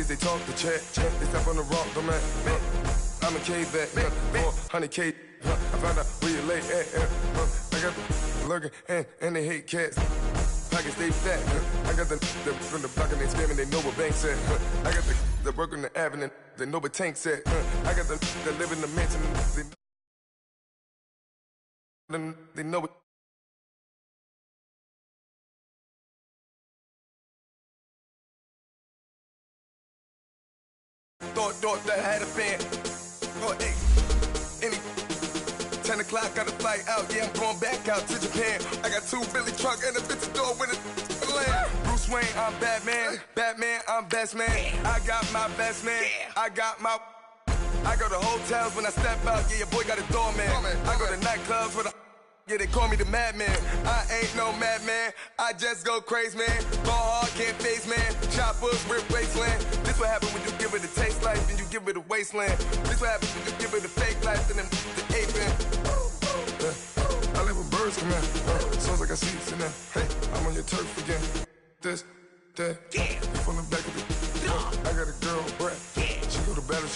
they talk the chat. They step on the rock, the man. I'm a K-back, 400K. I found out where you lay at. I got the lurking and they hate cats. Pockets stay fat. I got the from the block and they screaming, they know what banks at. I got the work on the avenue, they know what tanks at. I got the live in the mansion, they know what. Thought that I had a band. Oh, hey, any 10 o'clock, got a flight out. Yeah, I'm going back out to Japan. I got 2 Billy truck and a bitch door with a land. Bruce Wayne, I'm Batman. Batman, I'm best man. I got my best man. I go to hotels when I step out. Yeah, your boy got a doorman. I go to nightclubs with a. Yeah, they call me the madman. I ain't no madman. I just go crazy, man. Ball hard, can't face, man. Choppers, rip wasteland. This what happen when you give it a taste life and you give it a wasteland. This what happen when you give it a fake life and then the ape in. I live with birds come in. Sounds like I see it in there. Hey, I'm on your turf again. This, that, from the back of the. I got a girl, Brad. She go to battle.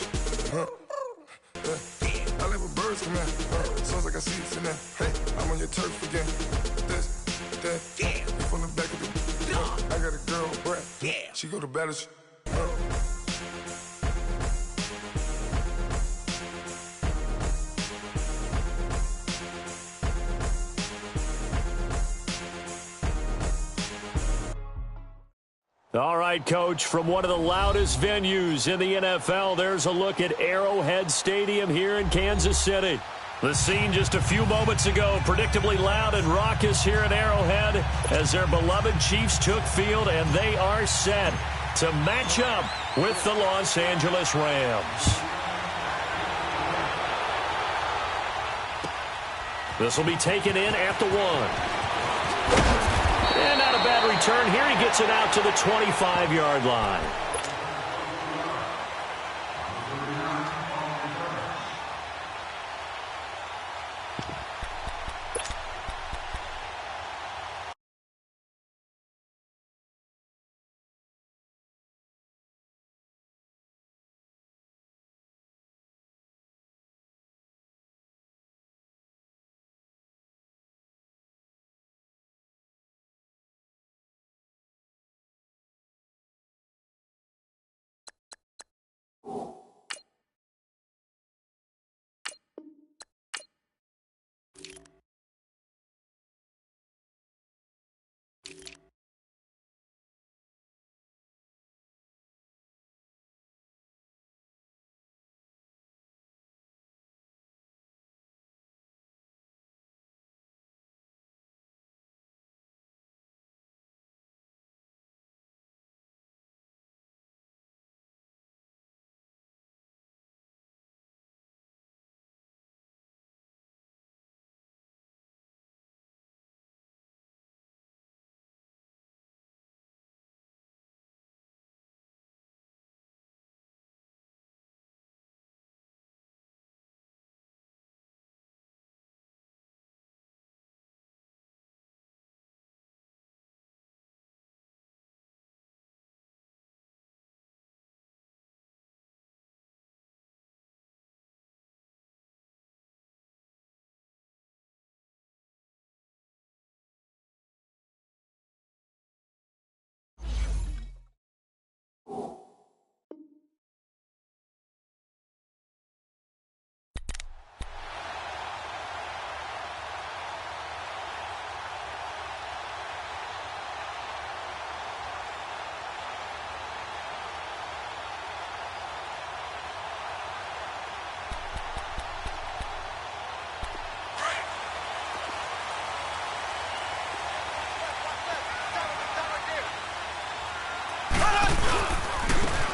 I live with birds come in. Sounds like I see it in there. Hey, I'm on your turf again. This, that, from the back of the. I got a girl, Brad. She go to battle. All right, Coach, from one of the loudest venues in the NFL, there's a look at Arrowhead Stadium here in Kansas City. The scene just a few moments ago, predictably loud and raucous here at Arrowhead as their beloved Chiefs took field, and they are set to match up with the Los Angeles Rams. This will be taken in at the 1. And not a bad return here. He gets it out to the 25-yard line.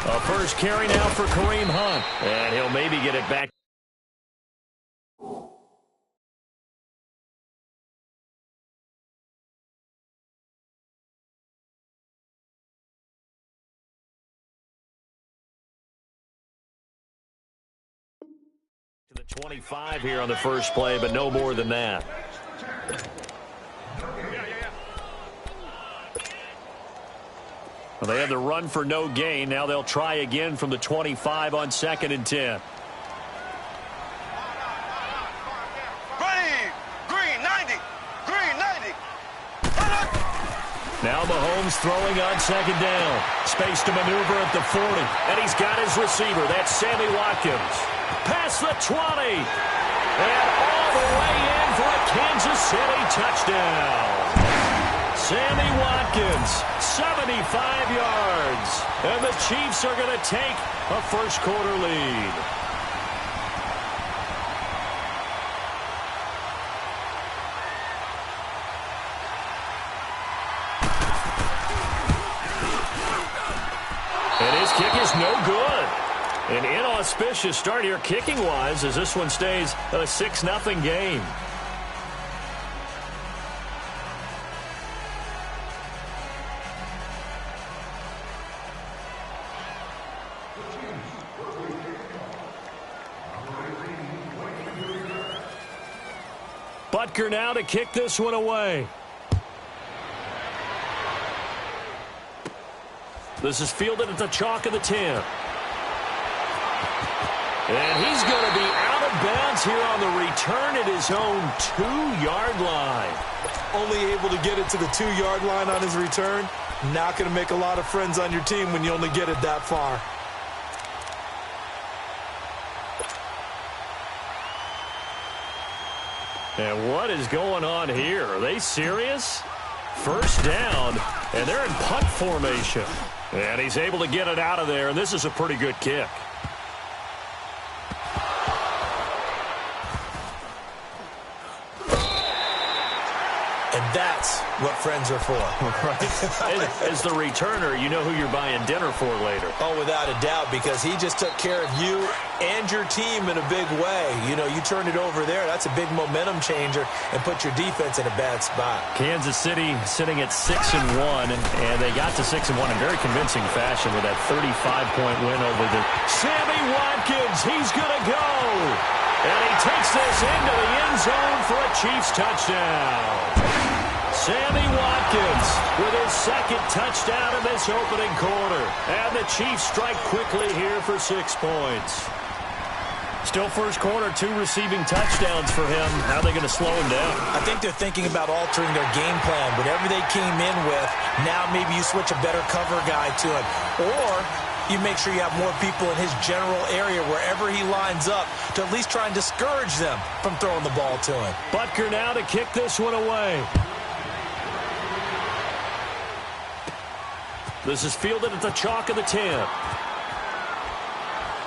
A first carry now for Kareem Hunt. And he'll maybe get it back. To the 25 here on the first play, but no more than that. Well, they had the run for no gain. Now they'll try again from the 25 on 2nd and 10. Now Mahomes throwing on 2nd down. Space to maneuver at the 40. And he's got his receiver. That's Sammy Watkins. Past the 20. And all the way in for a Kansas City touchdown. Sammy Watkins, 75 yards. And the Chiefs are going to take a first-quarter lead. And his kick is no good. An inauspicious start here kicking-wise as this one stays a 6-0 game. Butker now to kick this one away. This is fielded at the chalk of the 10. And he's going to be out of bounds here on the return at his own 2-yard line. Only able to get it to the 2-yard line on his return. Not going to make a lot of friends on your team when you only get it that far. And what is going on here? Are they serious? First down, and they're in punt formation. And he's able to get it out of there, and this is a pretty good kick. And that's what friends are for. Right. As the returner, you know who you're buying dinner for later. Oh, without a doubt, because he just took care of you and your team in a big way. You know, you turned it over there. That's a big momentum changer and put your defense in a bad spot. Kansas City sitting at 6-1, and they got to 6-1 in very convincing fashion with that 35-point win over the Sammy Watkins. He's going to go. And he takes this into the end zone for a Chiefs touchdown. Sammy Watkins with his second touchdown in this opening quarter. And the Chiefs strike quickly here for 6 points. Still first quarter, 2 receiving touchdowns for him. How are they going to slow him down? I think they're thinking about altering their game plan. Whatever they came in with, now maybe you switch a better cover guy to him. Or you make sure you have more people in his general area wherever he lines up to at least try and discourage them from throwing the ball to him. Butker now to kick this one away. This is fielded at the chalk of the 10.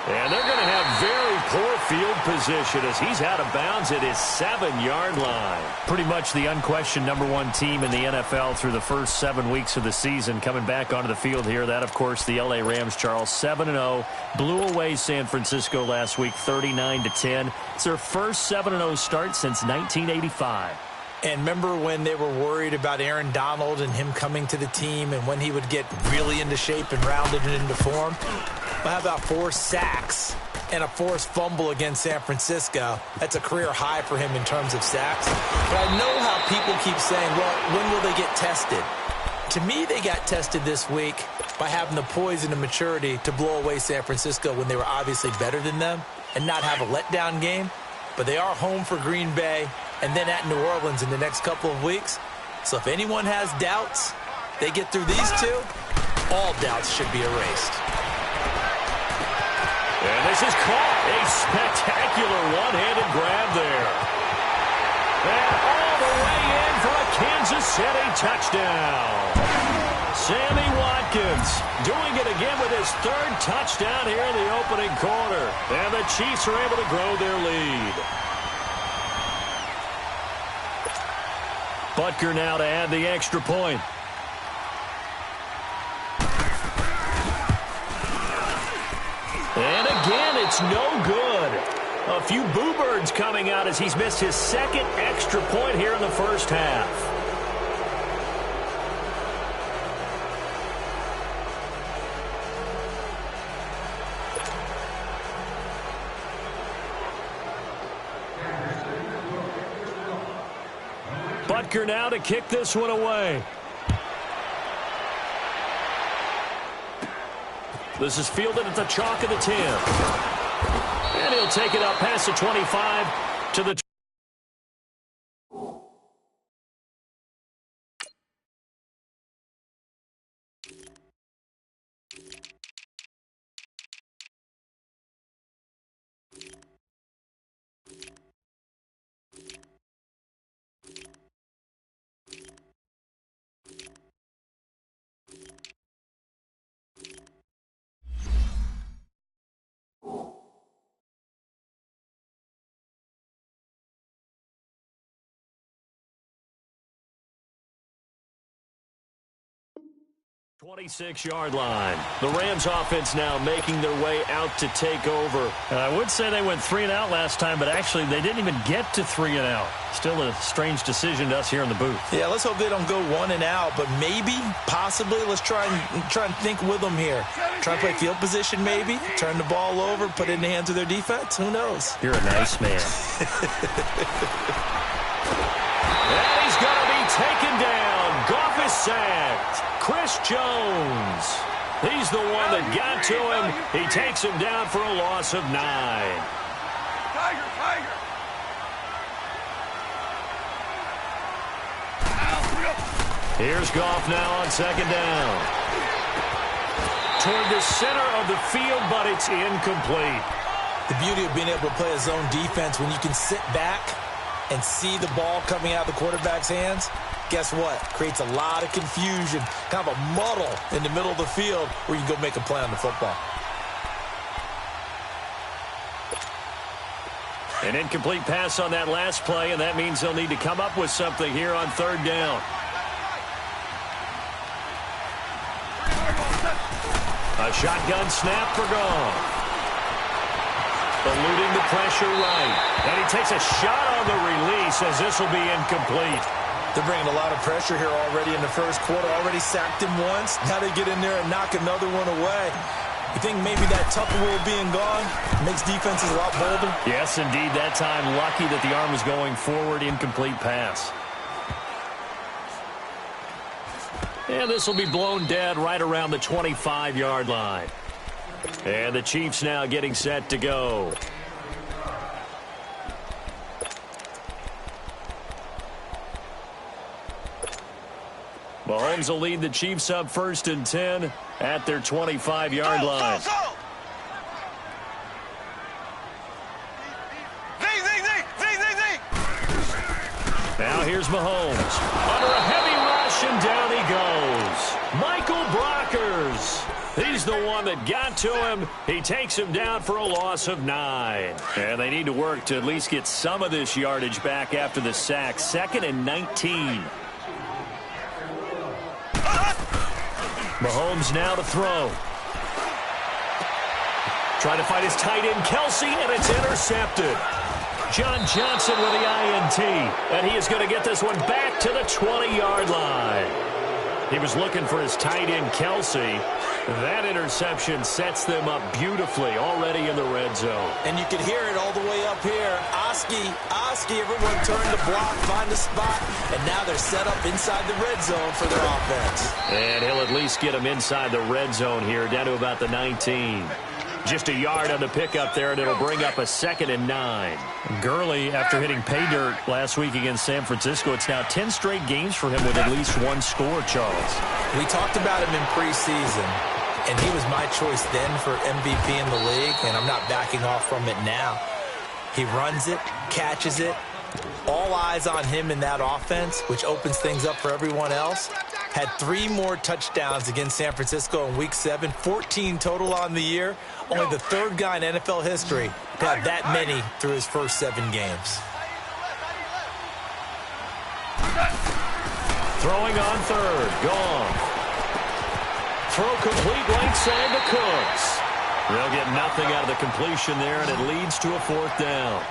And they're going to have very poor field position as he's out of bounds at his 7-yard line. Pretty much the unquestioned #1 team in the NFL through the first 7 weeks of the season. Coming back onto the field here, that, of course, the L.A. Rams, Charles, 7-0. Blew away San Francisco last week, 39-10. It's their first 7-0 start since 1985. And remember when they were worried about Aaron Donald and him coming to the team and when he would get really into shape and rounded and into form? Well, how about 4 sacks and a forced fumble against San Francisco? That's a career high for him in terms of sacks. But I know how people keep saying, well, when will they get tested? To me, they got tested this week by having the poise and the maturity to blow away San Francisco when they were obviously better than them and not have a letdown game. But they are home for Green Bay and then at New Orleans in the next couple of weeks. So if anyone has doubts, they get through these 2, all doubts should be erased. And this is caught. A spectacular one-handed grab there. And all the way in for a Kansas City touchdown. Sammy Watkins doing it again with his 3rd touchdown here in the opening quarter. And the Chiefs are able to grow their lead. Butker now to add the extra point. And again, it's no good. A few boo birds coming out as he's missed his 2nd extra point here in the first half. Butker now to kick this one away. This is fielded at the chalk of the 10. And he'll take it up past the 25 to the 26-yard line. The Rams offense now making their way out to take over. I would say they went 3 and out last time, but actually they didn't even get to 3 and out. Still a strange decision to us here in the booth. Yeah, let's hope they don't go 1 and out, but maybe, possibly, let's try and think with them here. Try and play field position maybe, turn the ball over, put it in the hands of their defense. Who knows? You're a nice man. And he's going to be taken down. Goff is sacked. Chris Jones. He's the one that got to him. He takes him down for a loss of 9. Here's Goff now on second down. Toward the center of the field, but it's incomplete. The beauty of being able to play a zone defense when you can sit back and see the ball coming out of the quarterback's hands, guess what? Creates a lot of confusion, kind of a muddle in the middle of the field where you can go make a play on the football. An incomplete pass on that last play, and that means they'll need to come up with something here on third down. A shotgun snap for Goff. Eluding the pressure right. And he takes a shot on the release as this will be incomplete. They're bringing a lot of pressure here already in the first quarter. Already sacked him once. Now they get in there and knock another one away. You think maybe that Tupperware being gone makes defenses a lot bolder? Yes, indeed. That time, lucky that the arm was going forward. Incomplete pass. And this will be blown dead right around the 25-yard line. And the Chiefs now getting set to go. Mahomes will lead the Chiefs up 1st and 10 at their 25-yard line. Now here's Mahomes. Under a heavy rush, and down he goes. Michael Brockers. He's the one that got to him. He takes him down for a loss of 9. And they need to work to at least get some of this yardage back after the sack. 2nd and 19. Mahomes now to throw. Trying to find his tight end, Kelsey, and it's intercepted. John Johnson with the INT, and he is going to get this one back to the 20-yard line. He was looking for his tight end, Kelsey. That interception sets them up beautifully already in the red zone. And you can hear it all the way up here. Oski, everyone turned the block, find the spot, and now they're set up inside the red zone for their offense. And he'll at least get them inside the red zone here, down to about the 19. Just a yard on the pickup there, and it'll bring up a 2nd and 9. Gurley, after hitting pay dirt last week against San Francisco, it's now 10 straight games for him with at least one score, Charles. We talked about him in preseason, and he was my choice then for MVP in the league, and I'm not backing off from it now. He runs it, catches it. All eyes on him in that offense, which opens things up for everyone else. Had 3 more touchdowns against San Francisco in Week 7, 14 total on the year. Only the 3rd guy in NFL history to have that many through his first 7 games. Throwing on 3rd, gone. Throw complete right side to Cooks. They'll get nothing out of the completion there, and it leads to a 4th down.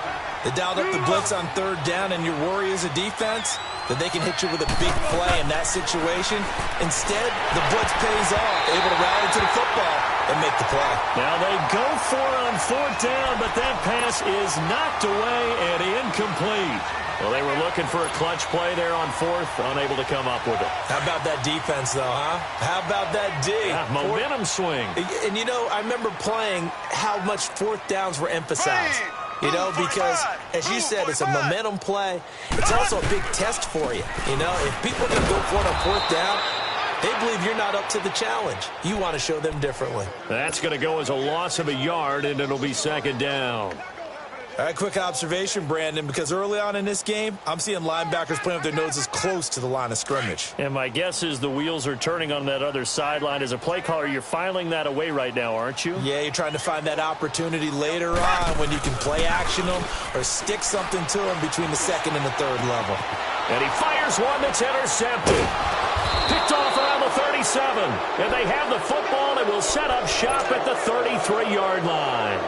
They dialed up the blitz on third down, and your worry as a defense that they can hit you with a big play in that situation. Instead, the blitz pays off, able to rally to the football and make the play. Now they go for it on fourth down, but that pass is knocked away and incomplete. Well, they were looking for a clutch play there on fourth, unable to come up with it. How about that defense, though, huh? How about that D? Yeah, momentum swing. And, you know, I remember playing how much fourth downs were emphasized. You know, because, as you said, it's a momentum play. It's also a big test for you. You know, if people can go for it on fourth down, they believe you're not up to the challenge. You want to show them differently. That's going to go as a loss of a yard, and it'll be second down. All right, quick observation, Brandon, because early on in this game, I'm seeing linebackers playing with their noses close to the line of scrimmage. And my guess is the wheels are turning on that other sideline. As a play caller, you're filing that away right now, aren't you? Yeah, you're trying to find that opportunity later on when you can play action them or stick something to them between the second and the third level. And he fires one that's intercepted. Picked off around the 37. And they have the football and will set up shop at the 33-yard line.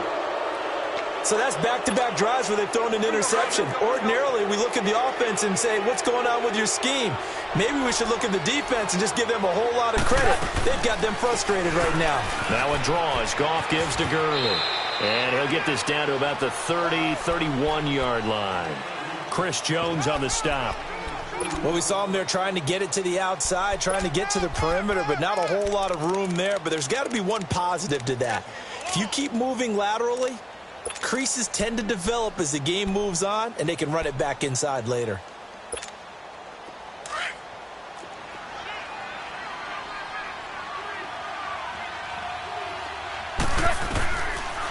So that's back-to-back drives where they've thrown an interception. Ordinarily, we look at the offense and say, what's going on with your scheme? Maybe we should look at the defense and just give them a whole lot of credit. They've got them frustrated right now. Now a draw as Goff gives to Gurley. And he'll get this down to about the 30-31-yard line. Chris Jones on the stop. Well, we saw him there trying to get it to the outside, trying to get to the perimeter, but not a whole lot of room there. But there's got to be one positive to that. If you keep moving laterally, creases tend to develop as the game moves on, and they can run it back inside later.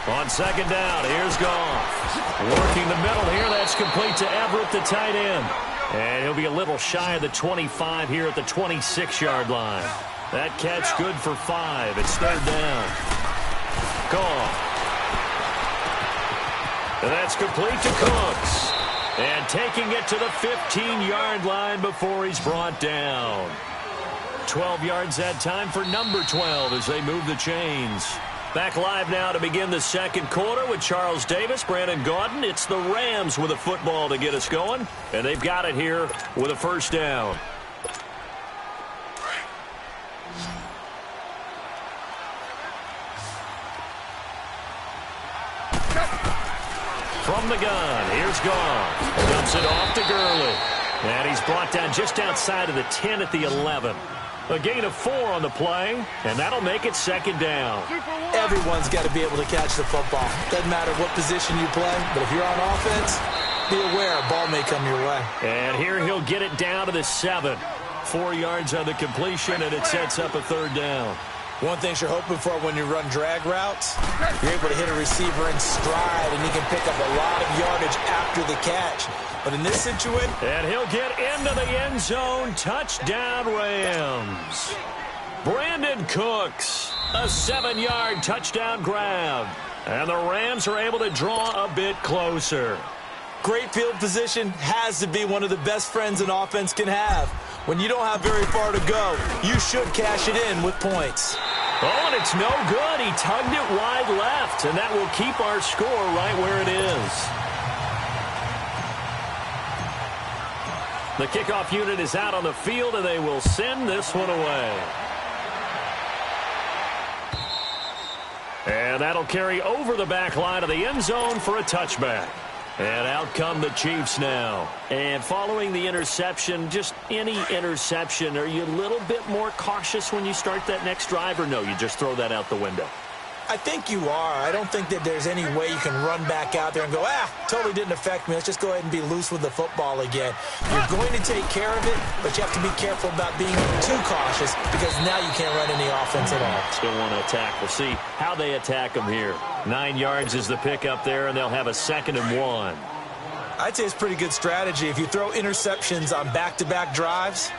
On second down, here's Goff. Working the middle here, that's complete to Everett, the tight end. And he'll be a little shy of the 25 here at the 26-yard line. That catch good for 5. It's third down. Goff. And that's complete to Cooks. And taking it to the 15-yard line before he's brought down. 12 yards that time for number 12 as they move the chains. Back live now to begin the second quarter with Charles Davis, Brandon Gaudin. It's the Rams with a football to get us going. And they've got it here with a first down. From the gun, here's Goff. Dumps it off to Gurley. And he's brought down just outside of the 10 at the 11. A gain of 4 on the play, and that'll make it second down. Everyone's got to be able to catch the football. Doesn't matter what position you play, but if you're on offense, be aware a ball may come your way. And here he'll get it down to the 7. 4 yards on the completion, and it sets up a third down. One thing you're hoping for when you run drag routes, you're able to hit a receiver in stride, and he can pick up a lot of yardage after the catch. But in this situation... And he'll get into the end zone. Touchdown, Rams. Brandon Cooks, a 7-yard touchdown grab. And the Rams are able to draw a bit closer. Great field position has to be one of the best friends an offense can have. When you don't have very far to go, you should cash it in with points. Oh, and it's no good. He tugged it wide left, and that will keep our score right where it is. The kickoff unit is out on the field, and they will send this one away. And that'll carry over the back line of the end zone for a touchback. And out come the Chiefs now. And following the interception, just any interception, are you a little bit more cautious when you start that next drive, or no, you just throw that out the window? I think you are. I don't think that there's any way you can run back out there and go, totally didn't affect me. Let's just go ahead and be loose with the football again. You're going to take care of it, but you have to be careful about being too cautious because now you can't run any offense at all. Still want to attack. We'll see how they attack them here. 9 yards is the pickup there, and they'll have a 2nd and 1. I'd say it's pretty good strategy. If you throw interceptions on back-to-back drives,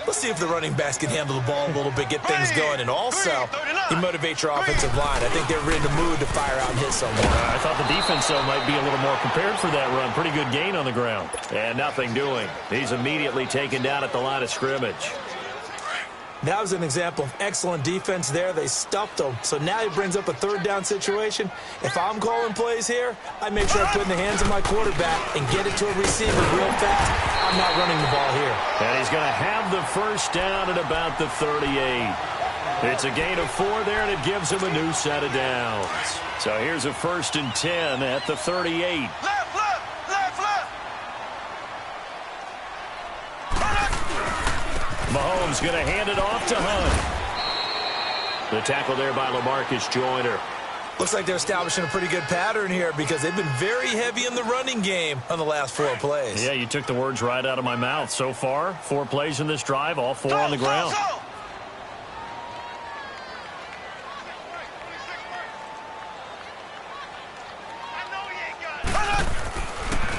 let's see if the running backs can handle the ball a little bit, get things going, and also you motivate your offensive line. I think they're in the mood to fire out and hit someone. I thought the defense, though, might be a little more prepared for that run. Pretty good gain on the ground. And nothing doing. He's immediately taken down at the line of scrimmage. That was an example of excellent defense there. They stuffed him. So now he brings up a third down situation. If I'm calling plays here, I make sure I put in the hands of my quarterback and get it to a receiver real fast. I'm not running the ball here. And he's going to have the first down at about the 38. It's a gain of 4 there, and it gives him a new set of downs. So here's a 1st and 10 at the 38. Mahomes going to hand it off to Hunt. The tackle there by LaMarcus Joyner. Looks like they're establishing a pretty good pattern here because they've been very heavy in the running game on the last 4 plays. Yeah, you took the words right out of my mouth. So far, 4 plays in this drive, all 4 on the ground.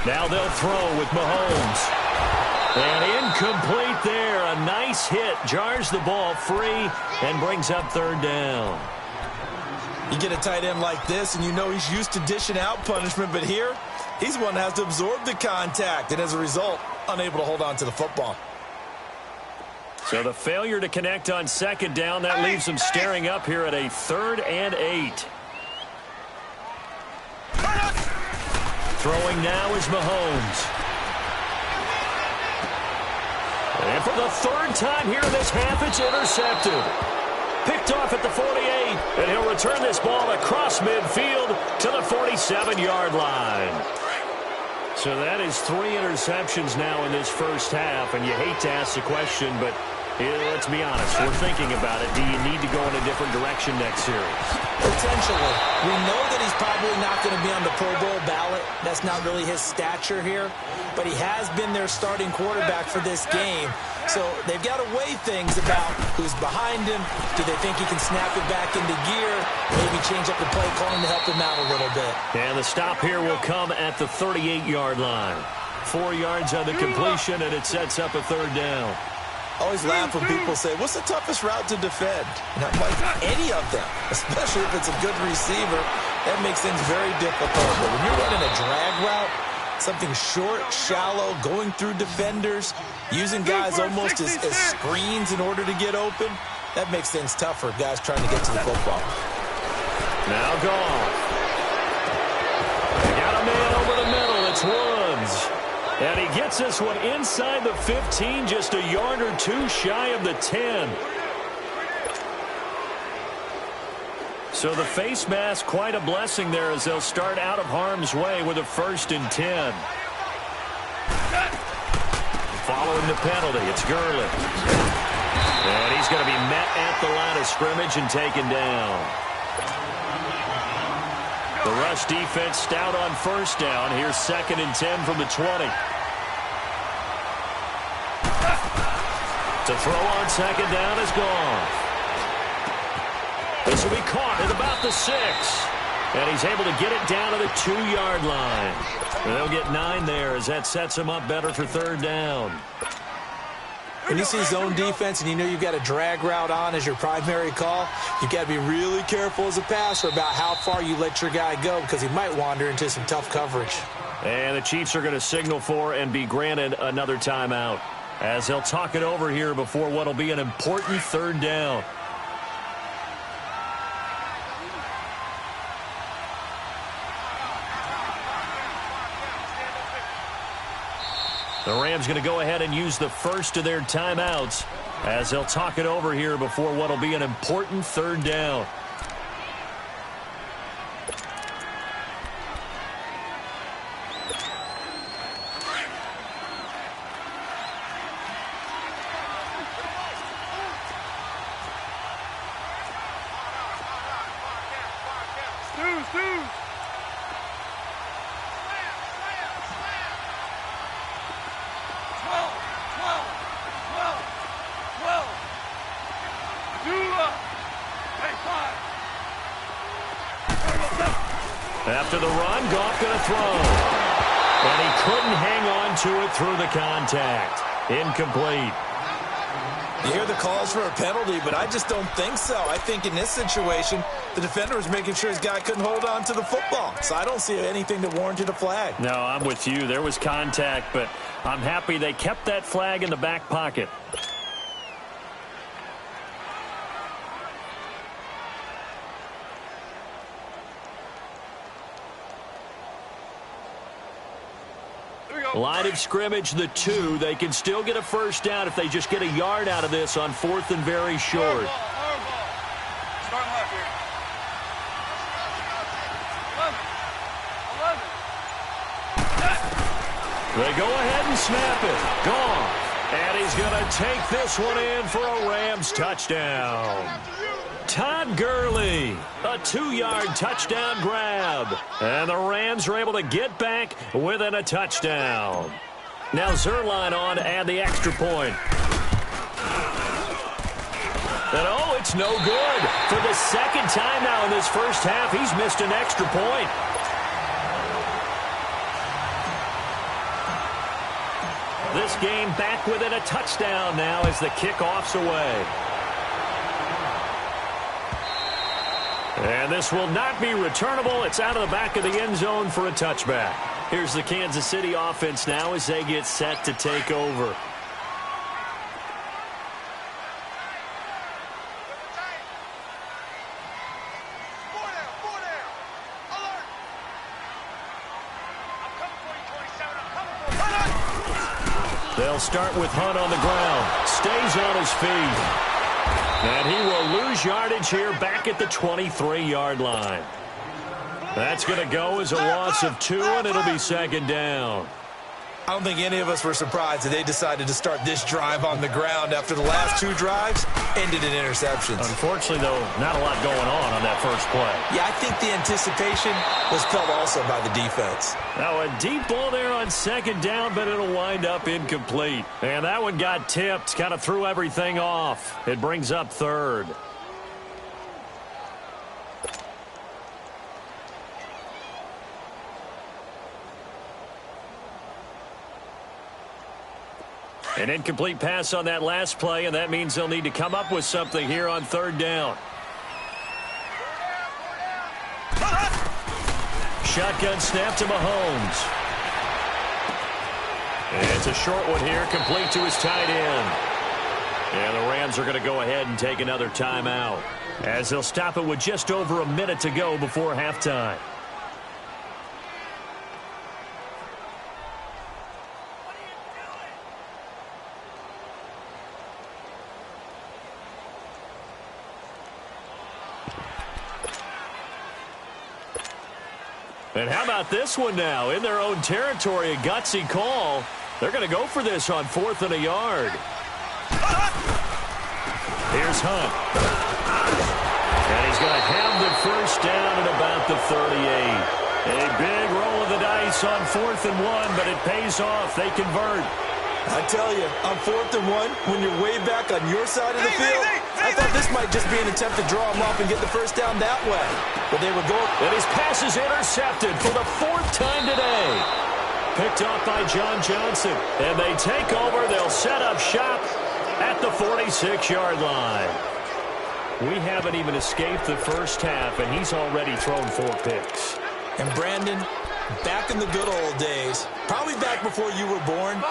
Now they'll throw with Mahomes. And incomplete there. A nice hit. Jars the ball free and brings up 3rd down. You get a tight end like this, and you know he's used to dishing out punishment, but here, he's the one that has to absorb the contact, and as a result, unable to hold on to the football. So the failure to connect on 2nd down, that leaves him staring up here at a 3rd and 8. Throwing now is Mahomes. And for the 3rd time here in this half, it's intercepted. Picked off at the 48, and he'll return this ball across midfield to the 47-yard line. So that is 3 interceptions now in this first half, and you hate to ask the question, but let's be honest, we're thinking about it. Do you need to go in a different direction next series? Potentially. We know that he's probably not going to be on the Pro Bowl ballot. That's not really his stature here. But he has been their starting quarterback for this game. So they've got to weigh things about who's behind him. Do they think he can snap it back into gear? Maybe change up the play calling to help him out a little bit. And the stop here will come at the 38-yard line. 4 yards on the completion, and it sets up a 3rd down. I always laugh when people say, what's the toughest route to defend? And I'm like, any of them, especially if it's a good receiver. That makes things very difficult. But when you're running a drag route, something short, shallow, going through defenders, using guys almost as screens in order to get open, that makes things tough for guys trying to get to the football. Now Goff. They got a man over the middle. It's Woods. And he gets this one inside the 15, just a yard or 2 shy of the 10. So the face mask, quite a blessing there as they'll start out of harm's way with a 1st and 10. Following the penalty, it's Gurley. And he's going to be met at the line of scrimmage and taken down. The rush defense stout on 1st down. Here's 2nd and 10 from the 20. To throw on 2nd down is Goff. This will be caught at about the 6. And he's able to get it down to the 2-yard line. They'll get 9 there as that sets him up better for 3rd down. When you see zone defense and you know you've got a drag route on as your primary call, you've got to be really careful as a passer about how far you let your guy go because he might wander into some tough coverage. And the Chiefs are going to signal for and be granted another timeout as they'll talk it over here before what will be an important 3rd down. The Rams going to go ahead and use the first of their timeouts as they'll talk it over here before what will be an important 3rd down. After the run, Goff going to throw. And he couldn't hang on to it through the contact. Incomplete. You hear the calls for a penalty, but I just don't think so. I think in this situation, the defender was making sure his guy couldn't hold on to the football. So I don't see anything that warranted a flag. No, I'm with you. There was contact, but I'm happy they kept that flag in the back pocket. Line of scrimmage, the 2. They can still get a first down if they just get a yard out of this on 4th and very short. They go ahead and snap it. Gone. And he's going to take this one in for a Rams touchdown. Todd Gurley, a 2-yard touchdown grab. And the Rams are able to get back within a touchdown. Now Zerline on to add the extra point. And oh, it's no good. For the second time now in this first half, he's missed an extra point. This game back within a touchdown now as the kickoff's away. And this will not be returnable. It's out of the back of the end zone for a touchback. Here's the Kansas City offense now as they get set to take over. They'll start with Hunt on the ground. Stays on his feet. And he will lose yardage here back at the 23-yard line. That's going to go as a loss of 2, and it'll be second down. I don't think any of us were surprised that they decided to start this drive on the ground after the last 2 drives ended in interceptions. Unfortunately, though, not a lot going on that first play. Yeah, I think the anticipation was felt also by the defense. Now, a deep ball there on second down, but it'll wind up incomplete. And that one got tipped, kind of threw everything off. It brings up third. An incomplete pass on that last play, and that means they'll need to come up with something here on third down. Shotgun snap to Mahomes. And it's a short one here, complete to his tight end. And the Rams are going to go ahead and take another timeout, as they'll stop it with just over a minute to go before halftime. And how about this one now? In their own territory, a gutsy call. They're going to go for this on 4th and a yard. Here's Hunt. And he's going to have the first down at about the 38. A big roll of the dice on 4th and 1, but it pays off. They convert. I tell you, on 4th and 1, when you're way back on your side of the field, I thought this might just be an attempt to draw him off and get the first down that way. But they would go. And his pass is intercepted for the 4th time today. Picked off by John Johnson. And they take over. They'll set up shop at the 46-yard line. We haven't even escaped the first half, and he's already thrown 4 picks. And Brandon, back in the good old days, probably back before you were born,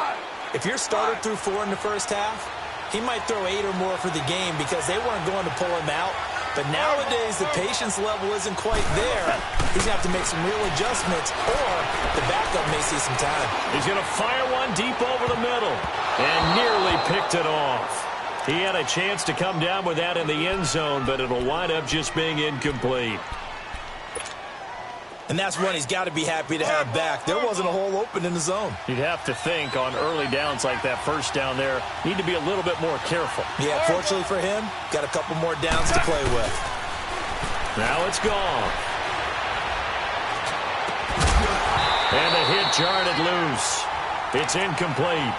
if your starter threw 4 in the first half, he might throw 8 or more for the game because they weren't going to pull him out. But nowadays, the patience level isn't quite there. He's going to have to make some real adjustments, or the backup may see some time. He's going to fire one deep over the middle and nearly picked it off. He had a chance to come down with that in the end zone, but it'll wind up just being incomplete. And that's one he's got to be happy to have back. There wasn't a hole open in the zone. You'd have to think on early downs like that first down there, need to be a little bit more careful. Yeah, fortunately for him, got a couple more downs to play with. Now it's gone. And the hit jarred it loose. It's incomplete.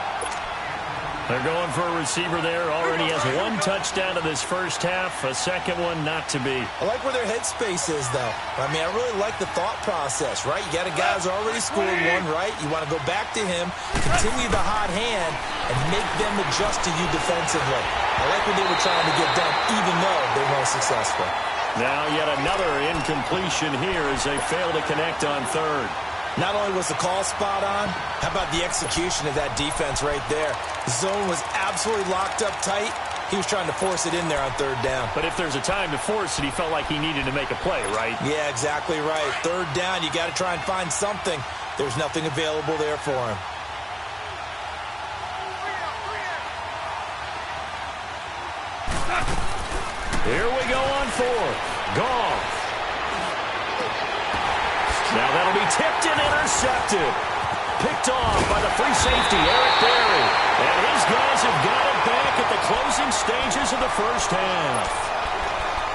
They're going for a receiver there. Already has 1 touchdown in this first half. A second one not to be. I like where their headspace is, though. I mean, I really like the thought process, right? You got a guy who's already scored 1, right? You want to go back to him, continue the hot hand, and make them adjust to you defensively. I like what they were trying to get done, even though they weren't successful. Now yet another incompletion here as they fail to connect on third. Not only was the call spot on, how about the execution of that defense right there? The zone was absolutely locked up tight. He was trying to force it in there on third down. But if there's a time to force it, he felt like he needed to make a play, right? Yeah, exactly right. Third down, you got to try and find something. There's nothing available there for him. Here we go on fourth. Goff. Now that'll be tipped and intercepted. Picked off by the free safety, Eric Berry. And his guys have got it back at the closing stages of the first half.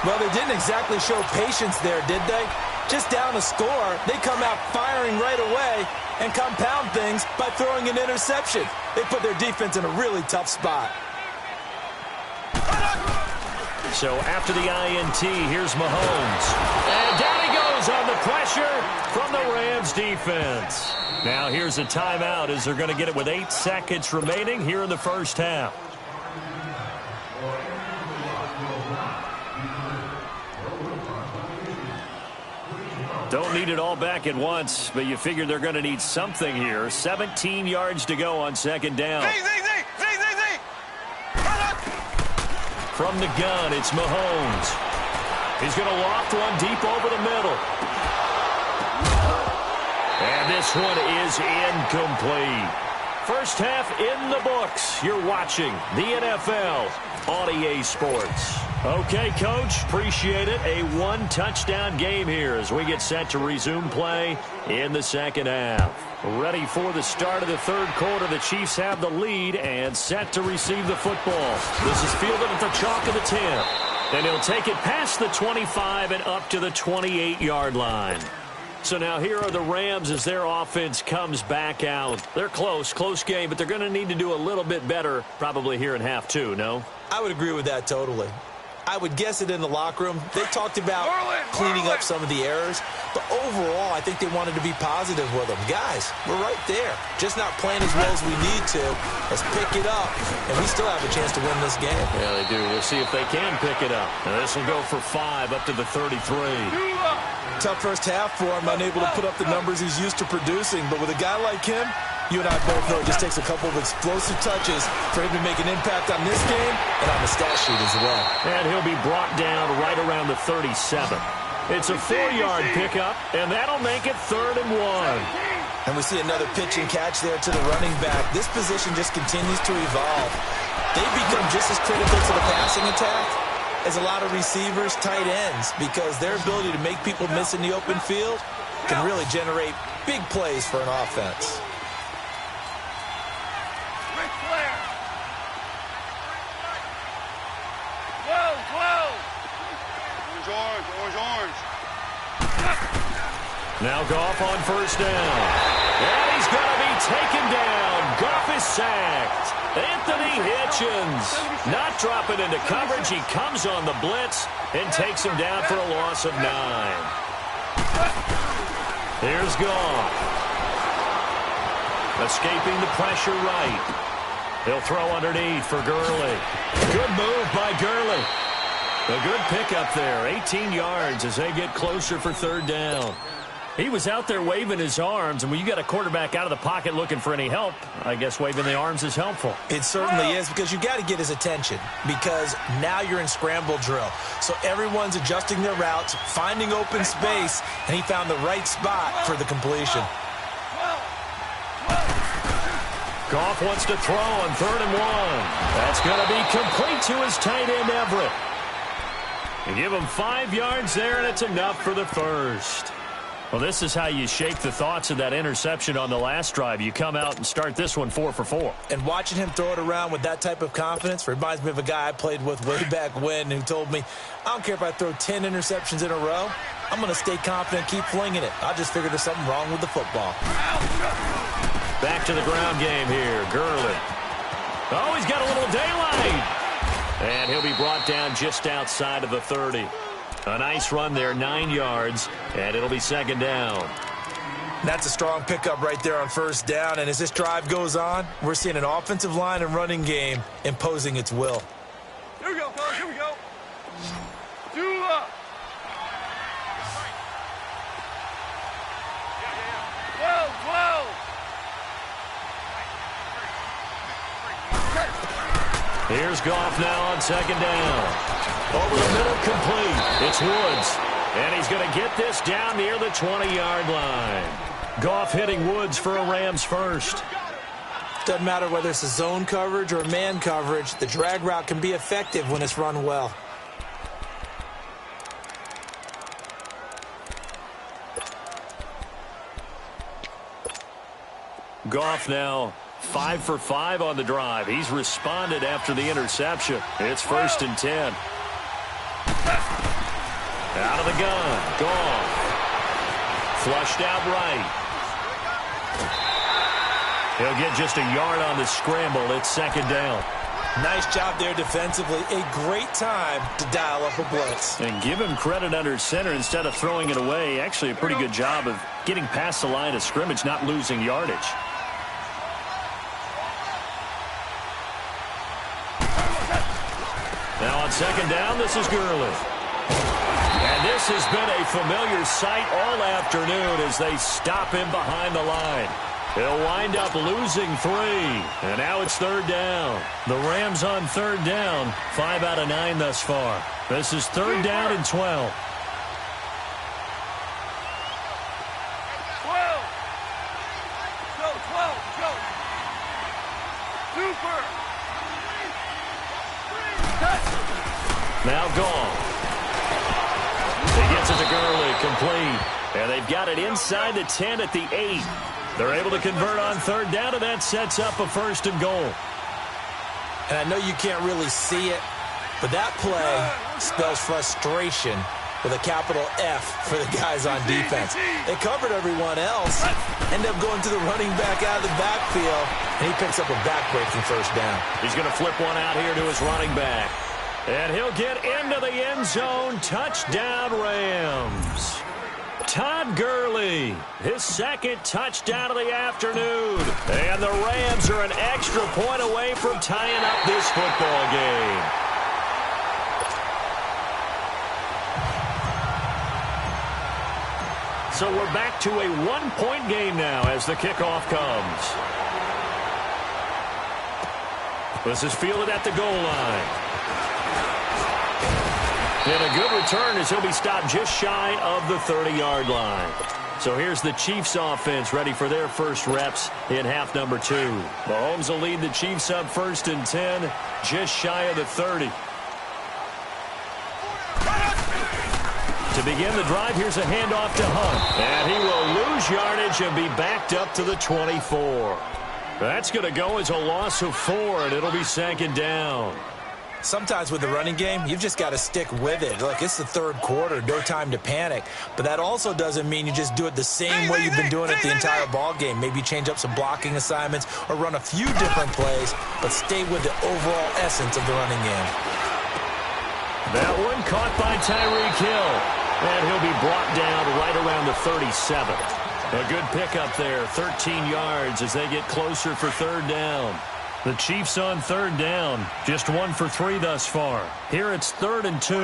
Well, they didn't exactly show patience there, did they? Just down a score, they come out firing right away and compound things by throwing an interception. They put their defense in a really tough spot. So after the INT, here's Mahomes. And down he goes on the pressure from the Rams defense. Now here's a timeout as they're going to get it with 8 seconds remaining here in the first half. Don't need it all back at once, but you figure they're going to need something here. 17 yards to go on second down. From the gun, it's Mahomes. He's going to loft one deep over the middle. And this one is incomplete. First half in the books. You're watching the NFL on EA Sports. Okay, Coach, appreciate it. A one-touchdown game here as we get set to resume play in the second half. Ready for the start of the third quarter. The Chiefs have the lead and set to receive the football. This is fielded at the chalk of the 10. And he'll take it past the 25 and up to the 28-yard line. So now here are the Rams as their offense comes back out. They're close game, but they're going to need to do a little bit better probably here in half two, no? I would agree with that totally. I would guess it in the locker room. They talked about cleaning up some of the errors, but overall, I think they wanted to be positive with them. Guys, we're right there. Just not playing as well as we need to. Let's pick it up, and we still have a chance to win this game. Yeah, they do. We'll see if they can pick it up. Now, this will go for 5 up to the 33. Tough first half for him, unable to put up the numbers he's used to producing, but with a guy like him, you and I both know it just takes a couple of explosive touches for him to make an impact on this game and on the stat sheet as well. And he'll be brought down right around the 37. It's a 4-yard pickup, and that'll make it 3rd and 1. And we see another pitch and catch there to the running back. This position just continues to evolve. They've become just as critical to the passing attack as a lot of receivers, tight ends, because their ability to make people miss in the open field can really generate big plays for an offense. Now Goff on first down. And he's going to be taken down. Goff is sacked. Anthony Hitchens not dropping into coverage. He comes on the blitz and takes him down for a loss of 9. Here's Goff. Escaping the pressure right. He'll throw underneath for Gurley. Good move by Gurley. A good pickup there. 18 yards as they get closer for 3rd down. He was out there waving his arms, and when you got a quarterback out of the pocket looking for any help, I guess waving the arms is helpful. It certainly is, because you got to get his attention, because now you're in scramble drill. So everyone's adjusting their routes, finding open space, and he found the right spot for the completion. Goff wants to throw on 3rd and 1. That's going to be complete to his tight end, Everett. And give him 5 yards there, and it's enough for the first. Well, this is how you shake the thoughts of that interception on the last drive. You come out and start this one 4 for 4. And watching him throw it around with that type of confidence reminds me of a guy I played with way back when who told me, I don't care if I throw 10 interceptions in a row. I'm going to stay confident, keep flinging it. I just figured there's something wrong with the football. Back to the ground game here. Gurley. Oh, he's got a little daylight. And he'll be brought down just outside of the 30. A nice run there, 9 yards, and it'll be 2nd down. That's a strong pickup right there on 1st down, and as this drive goes on, we're seeing an offensive line and running game imposing its will. Here we go, fellas, here we go. Do up. Whoa. Here's Goff now on 2nd down. Over the middle, complete. It's Woods. And he's going to get this down near the 20-yard line. Goff hitting Woods for a Rams first. Doesn't matter whether it's a zone coverage or a man coverage, the drag route can be effective when it's run well. Goff now 5 for 5 on the drive. He's responded after the interception. It's 1st and 10. Out of the gun. Goff. Flushed out right. He'll get just a yard on the scramble. It's 2nd down. Nice job there defensively. A great time to dial up a blitz. And give him credit under center instead of throwing it away. Actually a pretty good job of getting past the line of scrimmage, not losing yardage. Now on 2nd down, this is Gurley. And this has been a familiar sight all afternoon as they stop him behind the line. He'll wind up losing 3. And now it's 3rd down. The Rams on 3rd down. 5 out of 9 thus far. This is 3rd down and 12. 12. Go, 12. Go. Super. Now gone. He gets it to Gurley, complete. And they've got it inside the 10 at the 8. They're able to convert on 3rd down, and that sets up a 1st and goal. And I know you can't really see it, but that play spells frustration with a capital F for the guys on defense. They covered everyone else, end up going to the running back out of the backfield, and he picks up a backbreaking 1st down. He's going to flip one out here to his running back. And he'll get into the end zone. Touchdown, Rams. Todd Gurley, his 2nd touchdown of the afternoon. And the Rams are an extra point away from tying up this football game. So we're back to a 1-point game now as the kickoff comes. This is fielded at the goal line. And a good return as he'll be stopped just shy of the 30-yard line. So here's the Chiefs offense ready for their first reps in half number 2. Mahomes will lead the Chiefs up 1st and 10, just shy of the 30. To begin the drive, here's a handoff to Hunt. And he will lose yardage and be backed up to the 24. That's going to go as a loss of 4, and it'll be 2nd down. Sometimes with the running game, you've just got to stick with it. Look, it's the 3rd quarter, no time to panic. But that also doesn't mean you just do it the same way you've been doing it the entire ball game. Maybe change up some blocking assignments or run a few different plays, but stay with the overall essence of the running game. That one caught by Tyreek Hill. And he'll be brought down right around the 37. A good pickup there, 13 yards as they get closer for 3rd down. The Chiefs on 3rd down, just 1 for 3 thus far. Here it's 3rd and 2.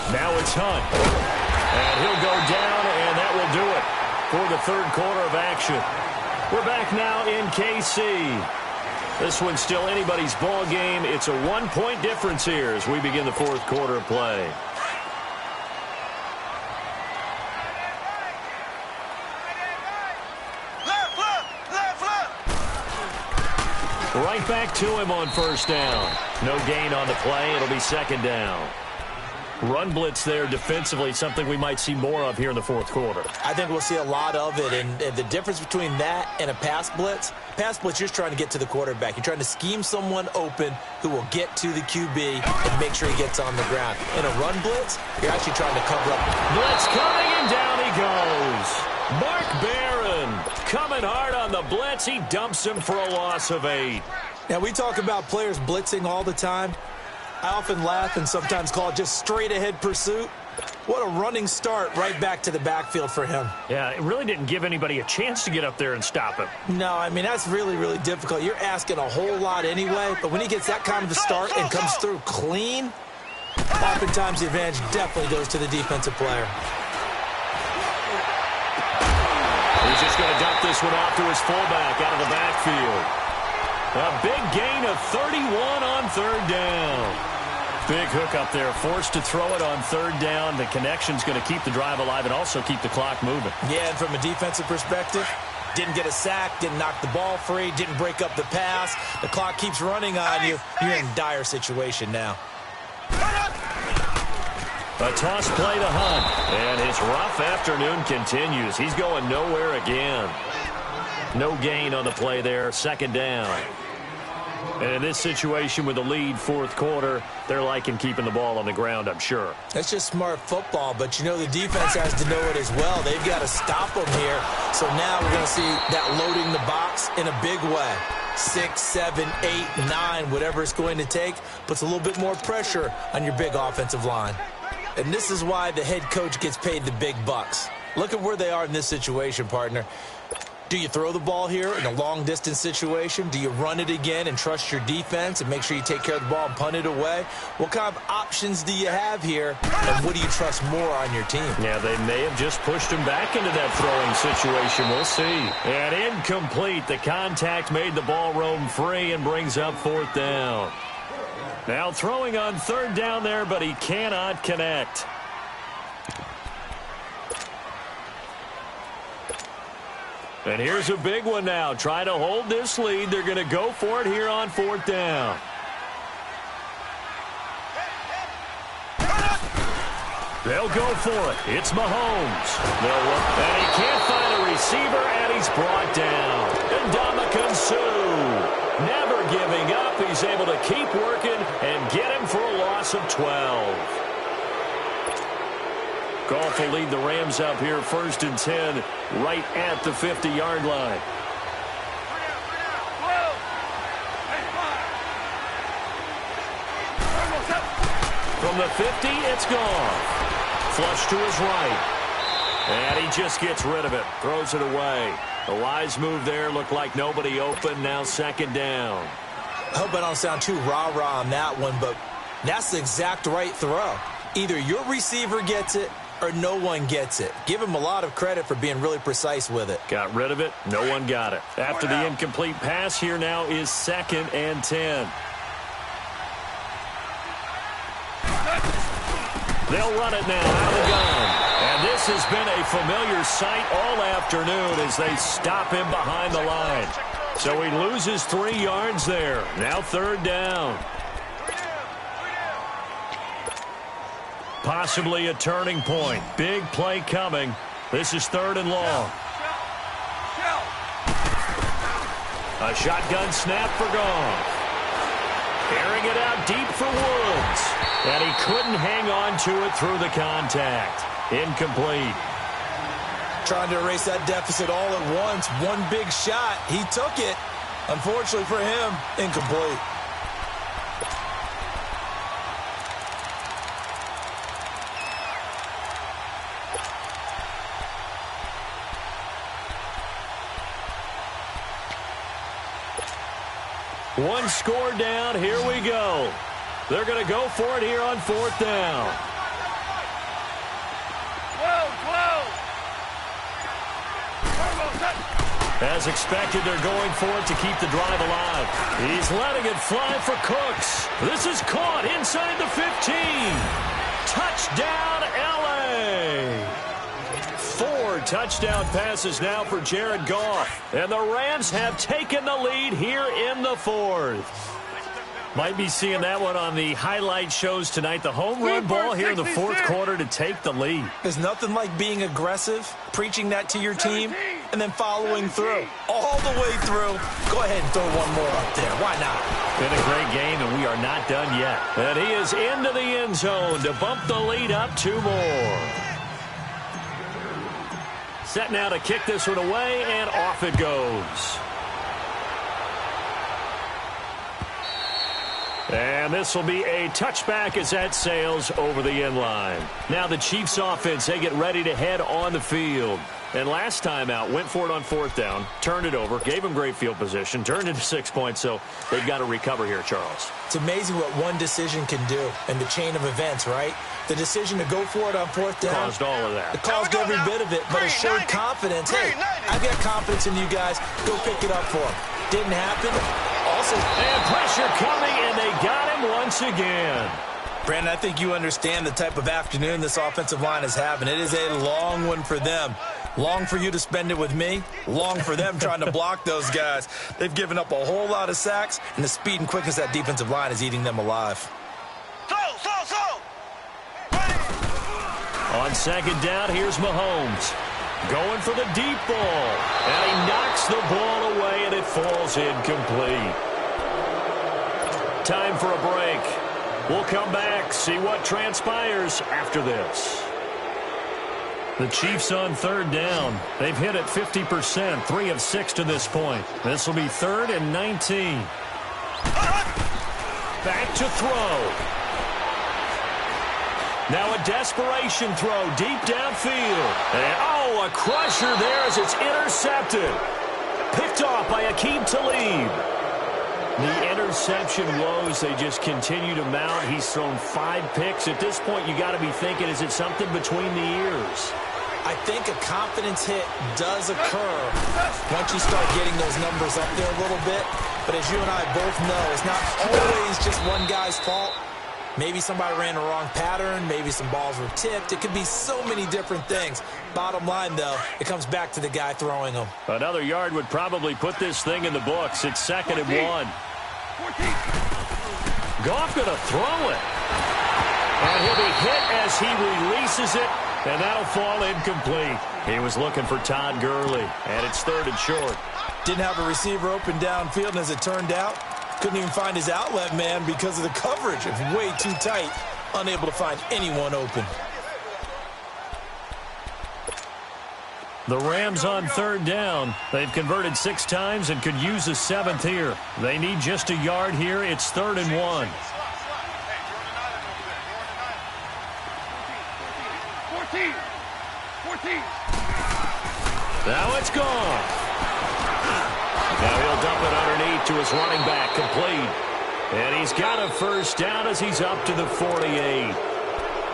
Now it's Hunt. And he'll go down, and that will do it for the 3rd quarter of action. We're back now in KC. This one's still anybody's ball game. It's a 1-point difference here as we begin the 4th quarter of play. Right back to him on 1st down. No gain on the play. It'll be 2nd down. Run blitz there defensively, something we might see more of here in the 4th quarter. I think we'll see a lot of it, and the difference between that and a pass blitz, you're just trying to get to the quarterback. You're trying to scheme someone open who will get to the QB and make sure he gets on the ground. In a run blitz, you're actually trying to cover up. Blitz coming, and down he goes. Mark Barron coming hard on the blitz. He dumps him for a loss of 8. Now, we talk about players blitzing all the time. I often laugh and sometimes call it just straight-ahead pursuit. What a running start right back to the backfield for him. Yeah, it really didn't give anybody a chance to get up there and stop him. No, I mean, that's really, really difficult. You're asking a whole lot anyway, but when he gets that kind of a start and comes through clean, oftentimes the advantage definitely goes to the defensive player. He's just going to dump this one off to his fullback out of the backfield. A big gain of 31 on 3rd down. Big hook up there, forced to throw it on 3rd down. The connection's going to keep the drive alive and also keep the clock moving. Yeah, and from a defensive perspective, didn't get a sack, didn't knock the ball free, didn't break up the pass. The clock keeps running on you. You're in a dire situation now. A toss play to Hunt. And his rough afternoon continues. He's going nowhere again. No gain on the play there. Second down. And in this situation with the lead, fourth quarter, they're liking keeping the ball on the ground, I'm sure. That's just smart football, but you know the defense has to know it as well. They've got to stop them here. So now we're going to see that loading the box in a big way. 6, 7, 8, 9, whatever it's going to take, puts a little bit more pressure on your big offensive line. And this is why the head coach gets paid the big bucks. Look at where they are in this situation, partner. Do you throw the ball here in a long-distance situation? Do you run it again and trust your defense and make sure you take care of the ball and punt it away? What kind of options do you have here, and what do you trust more on your team? Yeah, they may have just pushed him back into that throwing situation. We'll see. And incomplete. The contact made the ball roam free and brings up fourth down. Now throwing on third down there, but he cannot connect. And here's a big one now. Trying to hold this lead. They're going to go for it here on fourth down. They'll go for it. It's Mahomes. And he can't find a receiver, and he's brought down. And Ndamukong Suh, never giving up. He's able to keep working and get him for a loss of 12. Goff will lead the Rams up here, 1st and 10, right at the 50-yard line. From the 50, it's gone. Flush to his right. And he just gets rid of it, throws it away. A wise move there, looked like nobody open, now second down. I hope I don't sound too rah-rah on that one, but that's the exact right throw. Either your receiver gets it, or no one gets it. Give him a lot of credit for being really precise with it. Got rid of it. No one got it. After the incomplete pass, here now is 2nd and 10. They'll run it now out of the gun. And this has been a familiar sight all afternoon as they stop him behind the line. So he loses 3 yards there. Now third down. Possibly a turning point. Big play coming. This is 3rd and long. A shotgun snap for Goff. Airing it out deep for Woods. And he couldn't hang on to it through the contact. Incomplete. Trying to erase that deficit all at once. One big shot. He took it. Unfortunately for him, incomplete. One score down. Here we go. They're going to go for it here on 4th down. As expected, they're going for it to keep the drive alive. He's letting it fly for Cooks. This is caught inside the 15. Touchdown, L.A. 4 touchdown passes now for Jared Goff. And the Rams have taken the lead here in the 4th. Might be seeing that one on the highlight shows tonight. The home run ball here in the 4th quarter to take the lead. There's nothing like being aggressive, preaching that to your team, and then following through. All the way through. Go ahead and throw one more up there. Why not? Been a great game, and we are not done yet. And he is into the end zone to bump the lead up 2 more. Set now to kick this one away, and off it goes. And this will be a touchback as that sails over the end line. Now the Chiefs offense, they get ready to head on the field. And last time out, went for it on 4th down, turned it over, gave them great field position, turned it to 6 points, so they've got to recover here, Charles. It's amazing what one decision can do in the chain of events, right? The decision to go for it on 4th down. Caused all of that. It caused every bit of it, but it showed confidence. Hey, I've got confidence in you guys. Go pick it up for them. Didn't happen. Also, and pressure coming, and they got him once again. Brandon, I think you understand the type of afternoon this offensive line is having. It is a long one for them. Long for you to spend it with me. Long for them trying to block those guys. They've given up a whole lot of sacks, and the speed and quickness of that defensive line is eating them alive. On second down, here's Mahomes. Going for the deep ball. And he knocks the ball away, and it falls incomplete. Time for a break. We'll come back, see what transpires after this. The Chiefs on third down. They've hit it 50%, 3 of 6 to this point. This will be 3rd and 19. Back to throw. Now a desperation throw deep downfield. And, a crusher there as it's intercepted. Picked off by Akeem Talib. The interception woes, they just continue to mount. He's thrown 5 picks. At this point, you got to be thinking, is it something between the ears? I think a confidence hit does occur once you start getting those numbers up there a little bit. But as you and I both know, it's not always just one guy's fault. Maybe somebody ran the wrong pattern. Maybe some balls were tipped. It could be so many different things. Bottom line, though, it comes back to the guy throwing them. Another yard would probably put this thing in the books. It's 2nd and 1. Goff going to throw it. And he'll be hit as he releases it. And that'll fall incomplete. He was looking for Todd Gurley. And it's 3rd and short. Didn't have a receiver open downfield, and as it turned out, couldn't even find his outlet man because of the coverage. It's way too tight. Unable to find anyone open. The Rams on third down. They've converted 6 times and could use a 7th here. They need just a yard here. It's 3rd and 1. 14. Now it's gone. Now he'll dump it underneath to his running back, complete. And he's got a first down as he's up to the 48.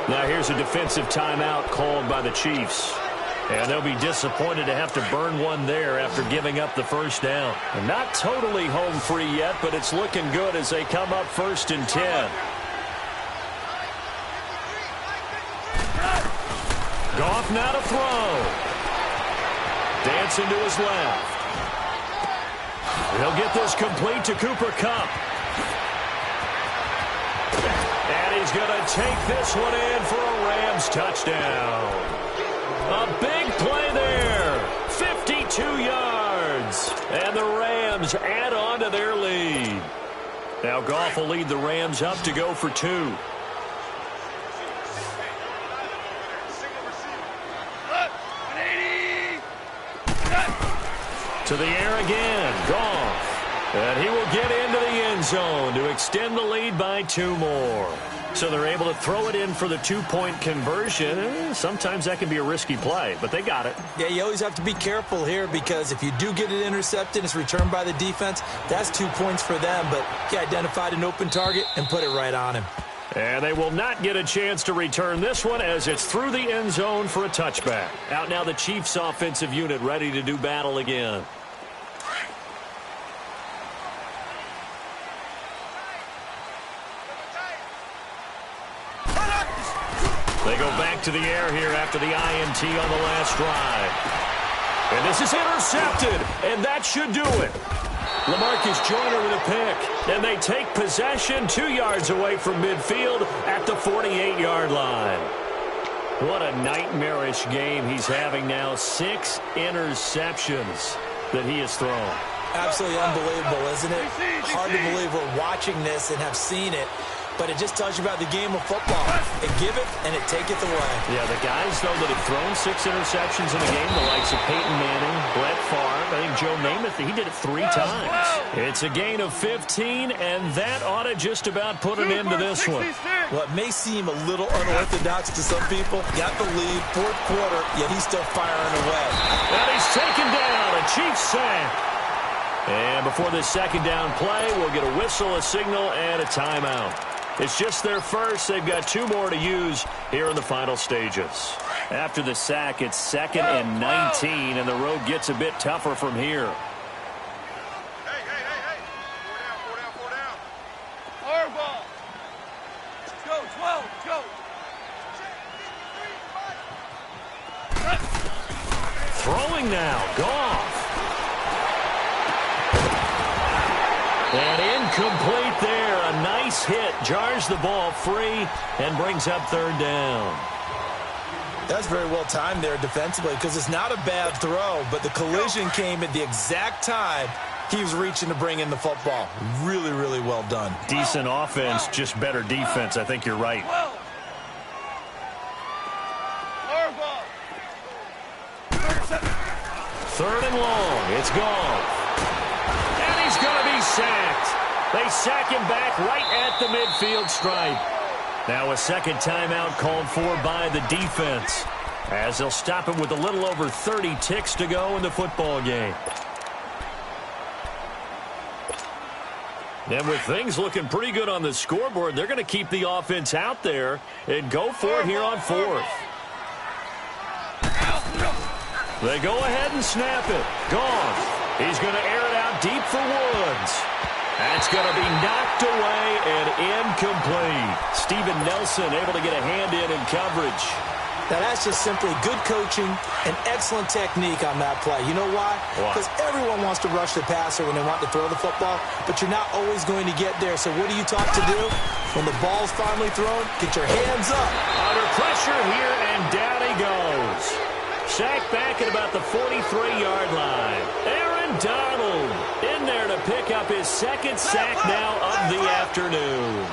Now here's a defensive timeout called by the Chiefs. And they'll be disappointed to have to burn one there after giving up the first down. And not totally home free yet, but it's looking good as they come up 1st and 10. Goff now to throw. Dancing to his left. He'll get this complete to Cooper Kupp. And he's going to take this one in for a Rams touchdown. A big play there. 52 yards. And the Rams add on to their lead. Now Goff will lead the Rams up to go for 2. To the air again, Goff. And he will get into the end zone to extend the lead by 2 more. So they're able to throw it in for the 2-point conversion. Sometimes that can be a risky play, but they got it. Yeah, you always have to be careful here because if you do get it intercepted, it's returned by the defense. That's 2 points for them, but he identified an open target and put it right on him. And they will not get a chance to return this one as it's through the end zone for a touchback. Out now the Chiefs offensive unit ready to do battle again. They go back to the air here after the INT on the last drive. And this is intercepted, and that should do it. LaMarcus Joyner with a pick, and they take possession 2 yards away from midfield at the 48-yard line. What a nightmarish game he's having now. 6 interceptions that he has thrown. Absolutely unbelievable, isn't it? Hard to believe we're watching this and have seen it. But it just tells you about the game of football. It give it, and it taketh away. Yeah, the guys, though, that have thrown 6 interceptions in a game, the likes of Peyton Manning, Brett Favre, I think Joe Namath, he did it 3 times. It's a gain of 15, and that ought to just about put an end to this one. Well, it may seem a little unorthodox to some people. Got the lead, 4th quarter, yet he's still firing away. And he's taken down, a Chiefs sack. And before this second down play, we'll get a whistle, a signal, and a timeout. It's just their first. They've got 2 more to use here in the final stages. After the sack, it's 2nd and 19, and the road gets a bit tougher from here. Hey. 4 down. Hard ball. Let's go, 12, let's go. Throwing now, Goff. And incomplete there. A nice hit. Jars the ball free and brings up 3rd down. That's very well timed there defensively because it's not a bad throw, but the collision came at the exact time he was reaching to bring in the football. Really, really well done. Decent offense, just better defense. I think you're right. Third and long. It's gone. And he's going to be sacked. They sack him back right at the midfield stripe. Now a second timeout called for by the defense, as they'll stop him with a little over 30 ticks to go in the football game. And with things looking pretty good on the scoreboard, they're going to keep the offense out there and go for it here on fourth. They go ahead and snap it. Gone. He's going to air it out deep for Woods. That's going to be knocked away and incomplete. Steven Nelson able to get a hand in coverage. Now, that's just simply good coaching and excellent technique on that play. You know why? Because everyone wants to rush the passer when they want to throw the football, but you're not always going to get there. So what are you taught to do? When the ball's finally thrown, get your hands up. Under pressure here, and down he goes. Sacked back at about the 43-yard line. Aaron Donald in there to pick up his second sack now of the afternoon.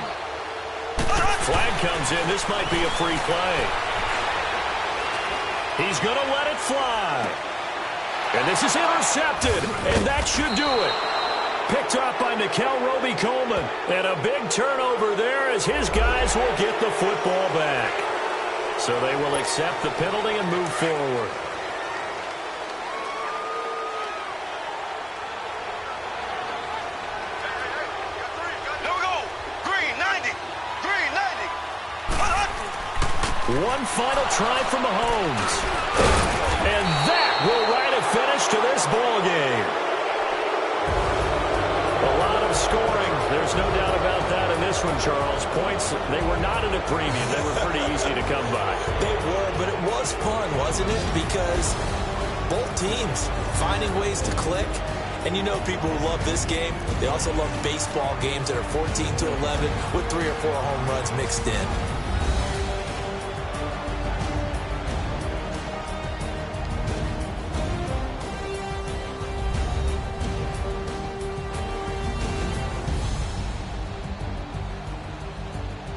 Flag comes in. This might be a free play. He's going to let it fly. And this is intercepted, and that should do it. Picked up by Nickel Roby-Coleman. And a big turnover there as his guys will get the football back. So they will accept the penalty and move forward. There we go. Green, 90. Green, 90. One final try from Mahomes. And that will write a finish to this ball game. A lot of scoring. There's no doubt about that in this one, Charles. Points, they were not at a premium. They were pretty easy to come by. They were, but it was fun, wasn't it? Because both teams finding ways to click. And you know people who love this game, they also love baseball games that are 14-11 with 3 or 4 home runs mixed in.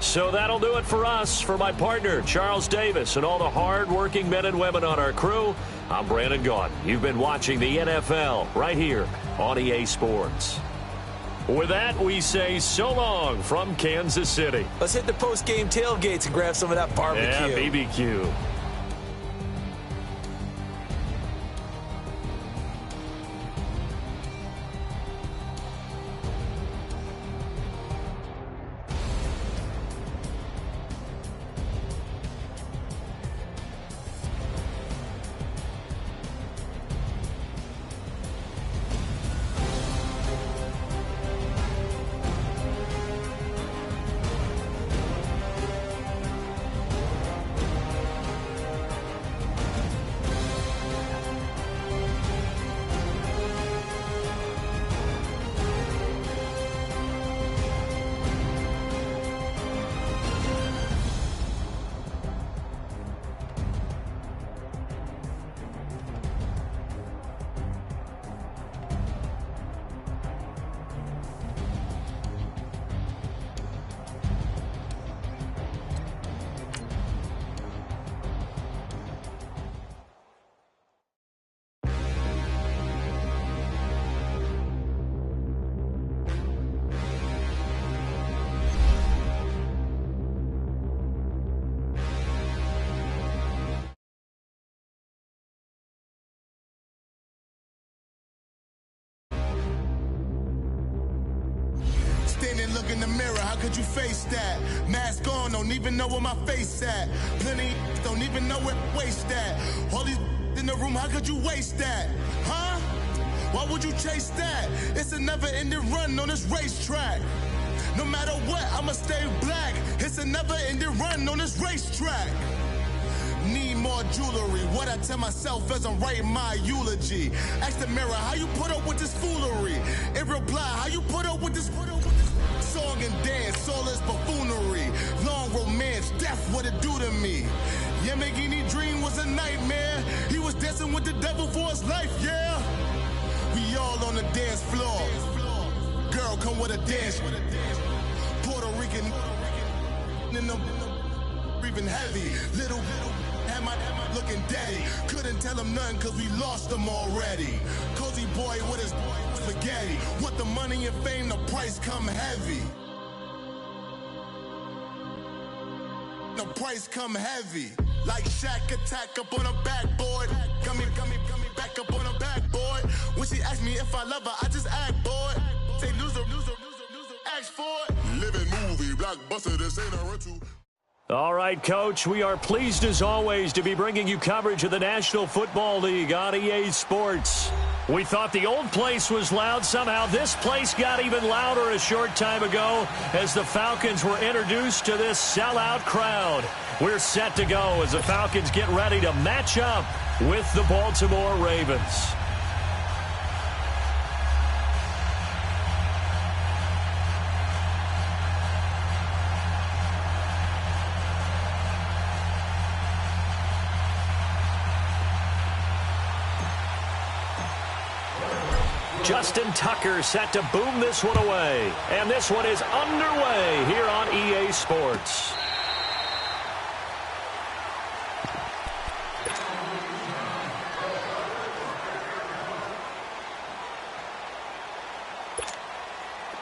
So that'll do it for us. For my partner, Charles Davis, and all the hard-working men and women on our crew, I'm Brandon Gaudin. You've been watching the NFL right here on EA Sports. With that, we say so long from Kansas City. Let's hit the post-game tailgates and grab some of that barbecue. Yeah, BBQ. Look in the mirror, how could you face that? Mask on, don't even know where my face at. Plenty don't even know where waste at. All these in the room, how could you waste that? Huh? Why would you chase that? It's a never-ending run on this racetrack. No matter what, I'ma stay black. It's a never-ending run on this racetrack. Need more jewelry. What I tell myself as I'm writing my eulogy. Ask the mirror, how you put up with this foolery? It reply, how you put up with this song and dance, all this buffoonery. Long romance, death, what it do to me. Yeah, making any dream was a nightmare. He was dancing with the devil for his life, yeah. We all on the dance floor. Girl, come with a dance. Puerto Rican in the breathing heavy. Little had my looking daddy. Couldn't tell him nothing cause we lost him already. Cozy boy with his spaghetti. Want the money and fame, the price come heavy. The price come heavy. Like Shaq attack up on a backboard. Got me back up on a backboard. When she asked me if I love her, I just act bored. Say loser, ask for it. Living movie, blockbuster, this ain't a rental. All right, Coach, we are pleased as always to be bringing you coverage of the National Football League on EA Sports. We thought the old place was loud. Somehow this place got even louder a short time ago as the Falcons were introduced to this sellout crowd. We're set to go as the Falcons get ready to match up with the Baltimore Ravens. Justin Tucker set to boom this one away. And this one is underway here on EA Sports.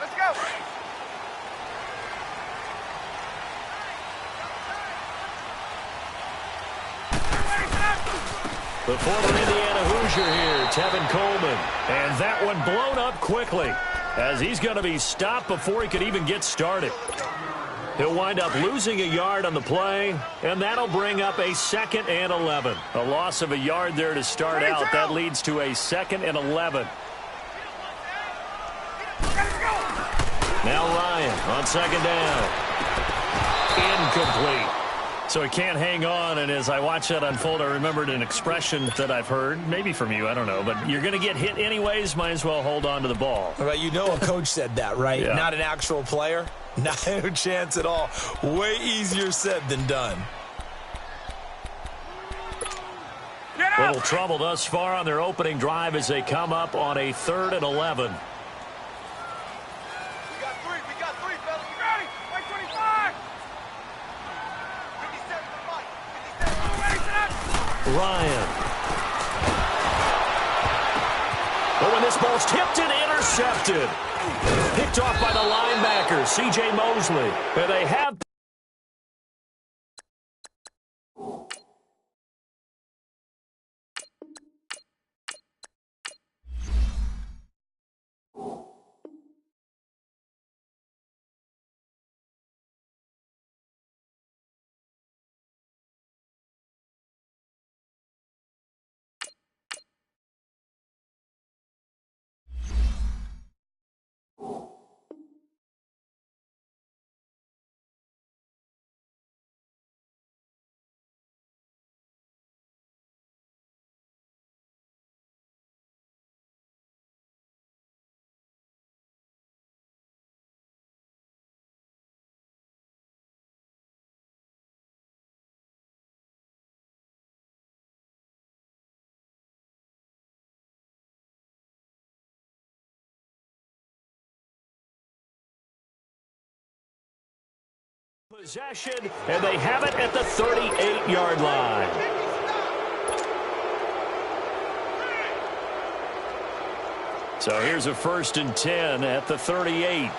Let's go. The former Indiana Hoosier here, Tevin Coleman. And that one blown up quickly as he's going to be stopped before he could even get started. He'll wind up losing a yard on the play, and that'll bring up a 2nd and 11. A loss of a yard there to start out. That leads to a 2nd and 11. Now Ryan on 2nd down. Incomplete. So he can't hang on, and as I watch that unfold, I remembered an expression that I've heard, maybe from you, I don't know, but you're going to get hit anyways, might as well hold on to the ball. Well, you know a coach said that, right? Yeah. Not an actual player. Not a chance at all. Way easier said than done. Little trouble thus far on their opening drive as they come up on a 3rd and 11. We got three, fellas. You ready? Like 25. 57 to Mike. 57. Ryan. But when this ball's tipped and intercepted. Picked off by the linebacker, C.J. Mosley. And they have... possession, and they have it at the 38-yard line. So here's a 1st and 10 at the 38.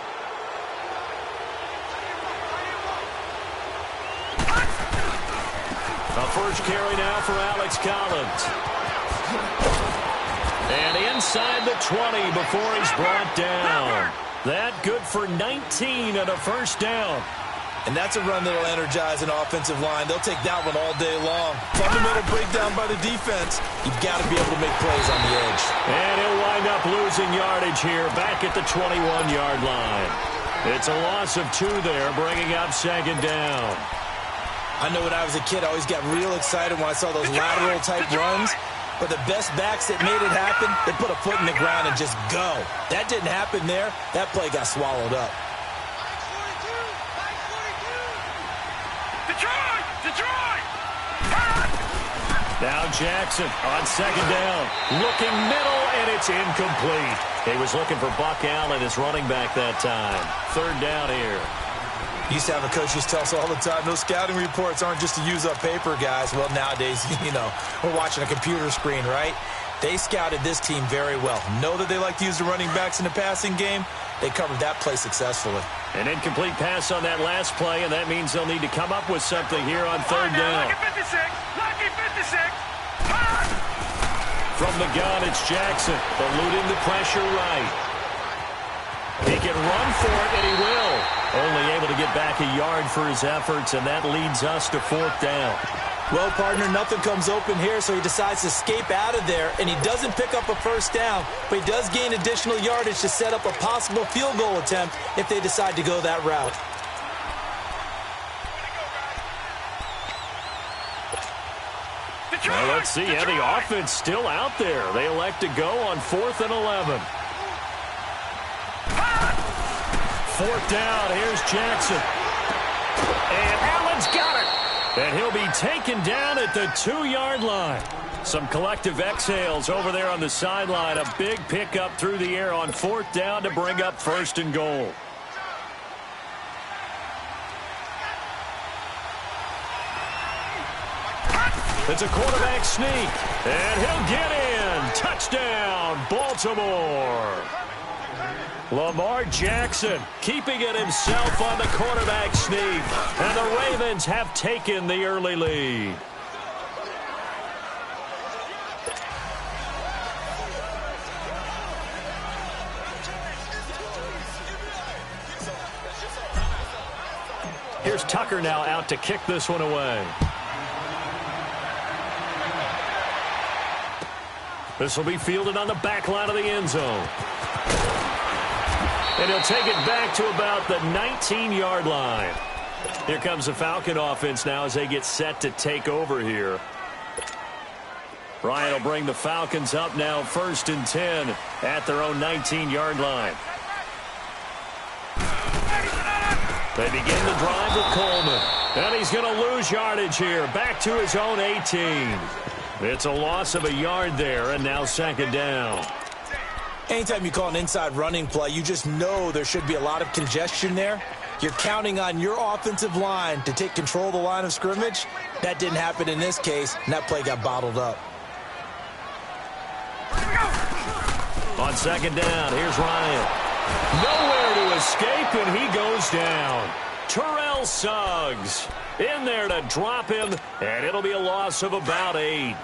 A first carry now for Alex Collins. And inside the 20 before he's brought down. That good for 19 and a 1st down. And that's a run that will energize an offensive line. They'll take that one all day long. Fundamental breakdown by the defense. You've got to be able to make plays on the edge. And he'll wind up losing yardage here back at the 21-yard line. It's a loss of 2 there, bringing up 2nd down. I know when I was a kid, I always got real excited when I saw those lateral-type runs. But the best backs that made it happen, they put a foot in the ground and just go. That didn't happen there. That play got swallowed up. Detroit! Detroit! Now Jackson on second down. Looking middle, and it's incomplete. He was looking for Buck Allen, his running back that time. Third down here. Used to have a coach used to tell us all the time, those scouting reports aren't just to use up paper, guys. Well, nowadays, we're watching a computer screen, right? They scouted this team very well. Know that they like to use the running backs in the passing game. They covered that play successfully. An incomplete pass on that last play, and that means they'll need to come up with something here on third down. Lucky 56. Lucky 56. From the gun, it's Jackson, eluding the pressure right. He can run for it, and he will. Only able to get back a yard for his efforts, and that leads us to fourth down. Well, partner, nothing comes open here, so he decides to escape out of there, and he doesn't pick up a first down, but he does gain additional yardage to set up a possible field goal attempt if they decide to go that route. Well, let's see. Yeah, the offense still out there. They elect to go on 4th and 11. Fourth down. Here's Jackson. And Allen's got it. And he'll be taken down at the 2-yard line. Some collective exhales over there on the sideline. A big pickup through the air on 4th down to bring up 1st and goal. It's a quarterback sneak, and he'll get in. Touchdown, Baltimore. Lamar Jackson keeping it himself on the quarterback sneak, and the Ravens have taken the early lead. Here's Tucker now out to kick this one away. This will be fielded on the back line of the end zone. And he'll take it back to about the 19-yard line. Here comes the Falcon offense now as they get set to take over here. Ryan will bring the Falcons up now 1st and 10 at their own 19-yard line. They begin the drive with Coleman. And he's going to lose yardage here. Back to his own 18. It's a loss of a yard there, and now 2nd down. Anytime you call an inside running play, you just know there should be a lot of congestion there. You're counting on your offensive line to take control of the line of scrimmage. That didn't happen in this case, and that play got bottled up. On 2nd down, here's Ryan. Nowhere to escape, and he goes down. Terrell Suggs in there to drop him, and it'll be a loss of about 8.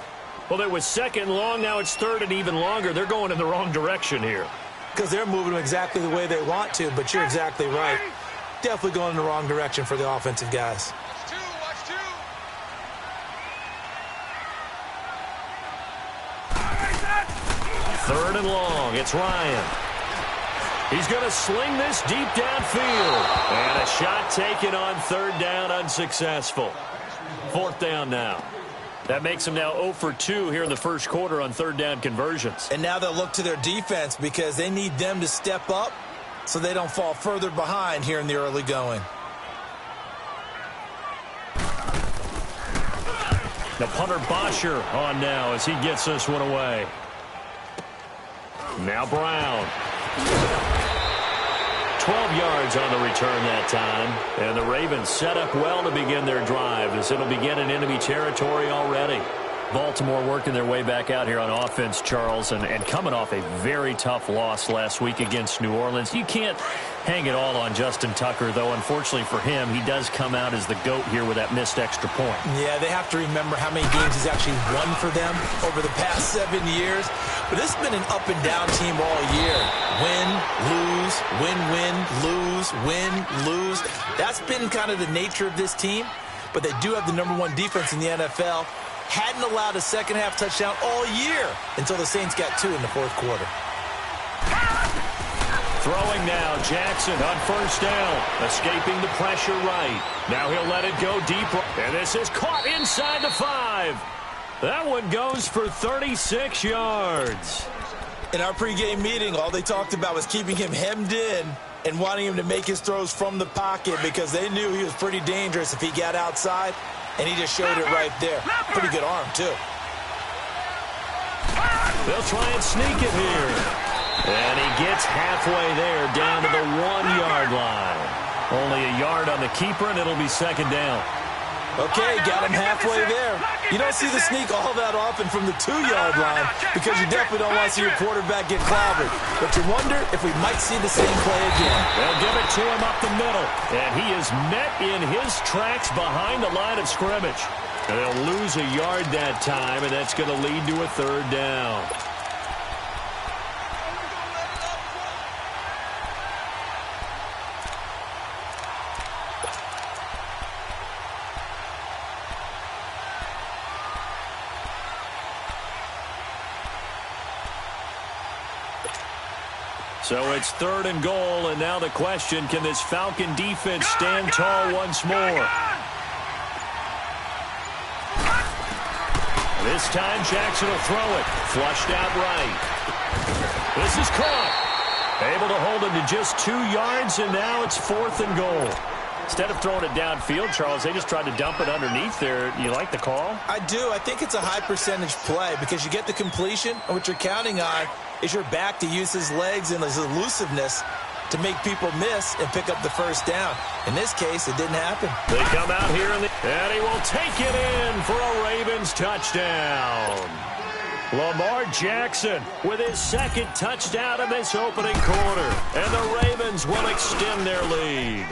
Well, it was 2nd long. Now it's 3rd and even longer. They're going in the wrong direction here. Because they're moving exactly the way they want to, but you're exactly right. Definitely going in the wrong direction for the offensive guys. Watch two. 3rd and long. It's Ryan. He's going to sling this deep downfield. And a shot taken on 3rd down, unsuccessful. 4th down now. That makes them now 0 for 2 here in the first quarter on 3rd down conversions. And now they'll look to their defense because they need them to step up so they don't fall further behind here in the early going. The punter Bosher on now as he gets this one away. Now Brown. 12 yards on the return that time. And the Ravens set up well to begin their drive as it'll begin in enemy territory already. Baltimore working their way back out here on offense, Charles, and coming off a very tough loss last week against New Orleans. You can't hang it all on Justin Tucker, though. Unfortunately for him, he does come out as the GOAT here with that missed extra point. Yeah, they have to remember how many games he's actually won for them over the past 7 years. But this has been an up-and-down team all year. Win, lose, win, lose, win, lose. That's been kind of the nature of this team. But they do have the #1 defense in the NFL. Hadn't allowed a second-half touchdown all year until the Saints got 2 in the 4th quarter. Throwing now, Jackson on 1st down, escaping the pressure right. Now he'll let it go deep, and this is caught inside the 5. That one goes for 36 yards. In our pregame meeting, all they talked about was keeping him hemmed in and wanting him to make his throws from the pocket because they knew he was pretty dangerous if he got outside. And he just showed it right there. Pretty good arm, too. They'll try and sneak it here. And he gets halfway there, down to the 1-yard line. Only a yard on the keeper, and it'll be second down. Okay, got him halfway there. You don't see the sneak all that often from the 2-yard line because you definitely don't want to see your quarterback get clobbered. But you wonder if we might see the same play again. They'll give it to him up the middle. And he is met in his tracks behind the line of scrimmage. And they'll lose a yard that time, and that's going to lead to a third down. So it's third and goal, and now the question, can this Falcon defense stand tall once more? This time Jackson will throw it. Flushed out right. This is caught. Able to hold him to just 2 yards, and now it's fourth and goal. Instead of throwing it downfield, Charles, they just tried to dump it underneath there. You like the call? I do. I think it's a high-percentage play because you get the completion, and what you're counting on is your back to use his legs and his elusiveness to make people miss and pick up the first down. In this case, it didn't happen. They come out here, and he will take it in for a Ravens touchdown. Lamar Jackson with his second touchdown of this opening quarter. And the Ravens will extend their lead.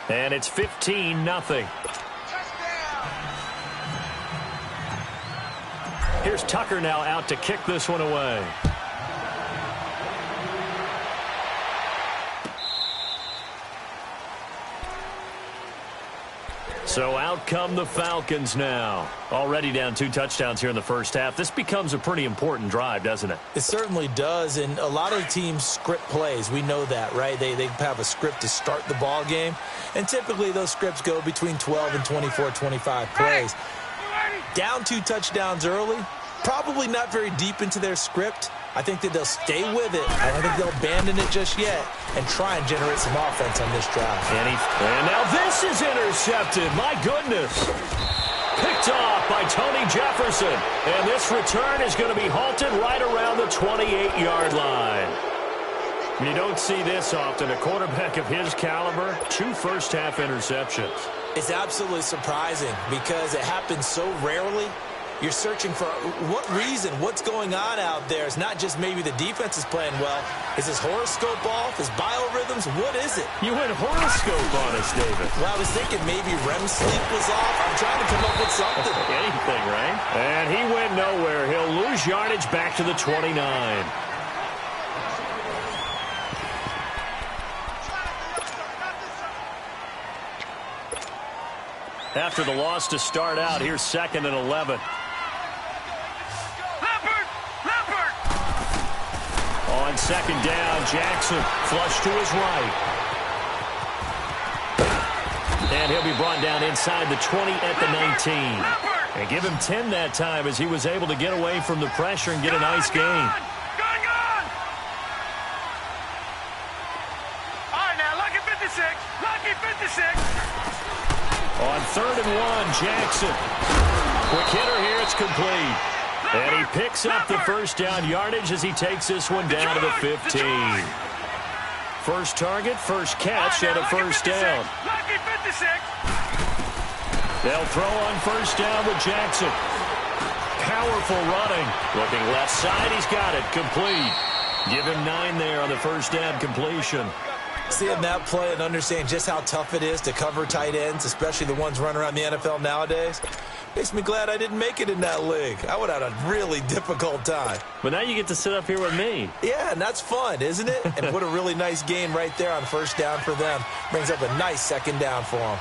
And it's 15-0. Here's Tucker now out to kick this one away. So out come the Falcons now. Already down 2 touchdowns here in the first half. This becomes a pretty important drive, doesn't it? It certainly does, and a lot of teams script plays. We know that, right? They have a script to start the ball game, and typically those scripts go between 12 and 24, 25 plays. Down 2 touchdowns early, probably not very deep into their script. I think that they'll stay with it. I don't think they'll abandon it just yet and try and generate some offense on this drive. And now this is intercepted. My goodness. Picked off by Tony Jefferson. And this return is going to be halted right around the 28-yard line. You don't see this often. A quarterback of his caliber, 2 first-half interceptions. It's absolutely surprising because it happens so rarely. You're searching for what reason, what's going on out there. It's not just maybe the defense is playing well. Is his horoscope off? His biorhythms? What is it? You went horoscope on us, David. Well, I was thinking maybe REM sleep was off. I'm trying to come up with something. Anything, right? And he went nowhere. He'll lose yardage back to the 29. After the loss to start out, here's 2nd and 11. On 2nd down, Jackson flush to his right. And he'll be brought down inside the 20 at the 19. And give him 10 that time as he was able to get away from the pressure and get a nice gain. All right, now, lucky 56. Lucky 56. On 3rd and 1, Jackson. Quick hitter here, it's complete. And he picks up the first down yardage as he takes this one down to the 15. First target, first catch, and a first down. Lucky 56. They'll throw on first down with Jackson. Powerful running. Looking left side, he's got it. Complete. Give him 9 there on the first down completion. Seeing that play and understanding just how tough it is to cover tight ends, especially the ones running around the NFL nowadays, makes me glad I didn't make it in that league. I would have had a really difficult time. But now you get to sit up here with me. Yeah, and that's fun, isn't it? And put a really nice gain right there on first down for them. Brings up a nice 2nd down for them.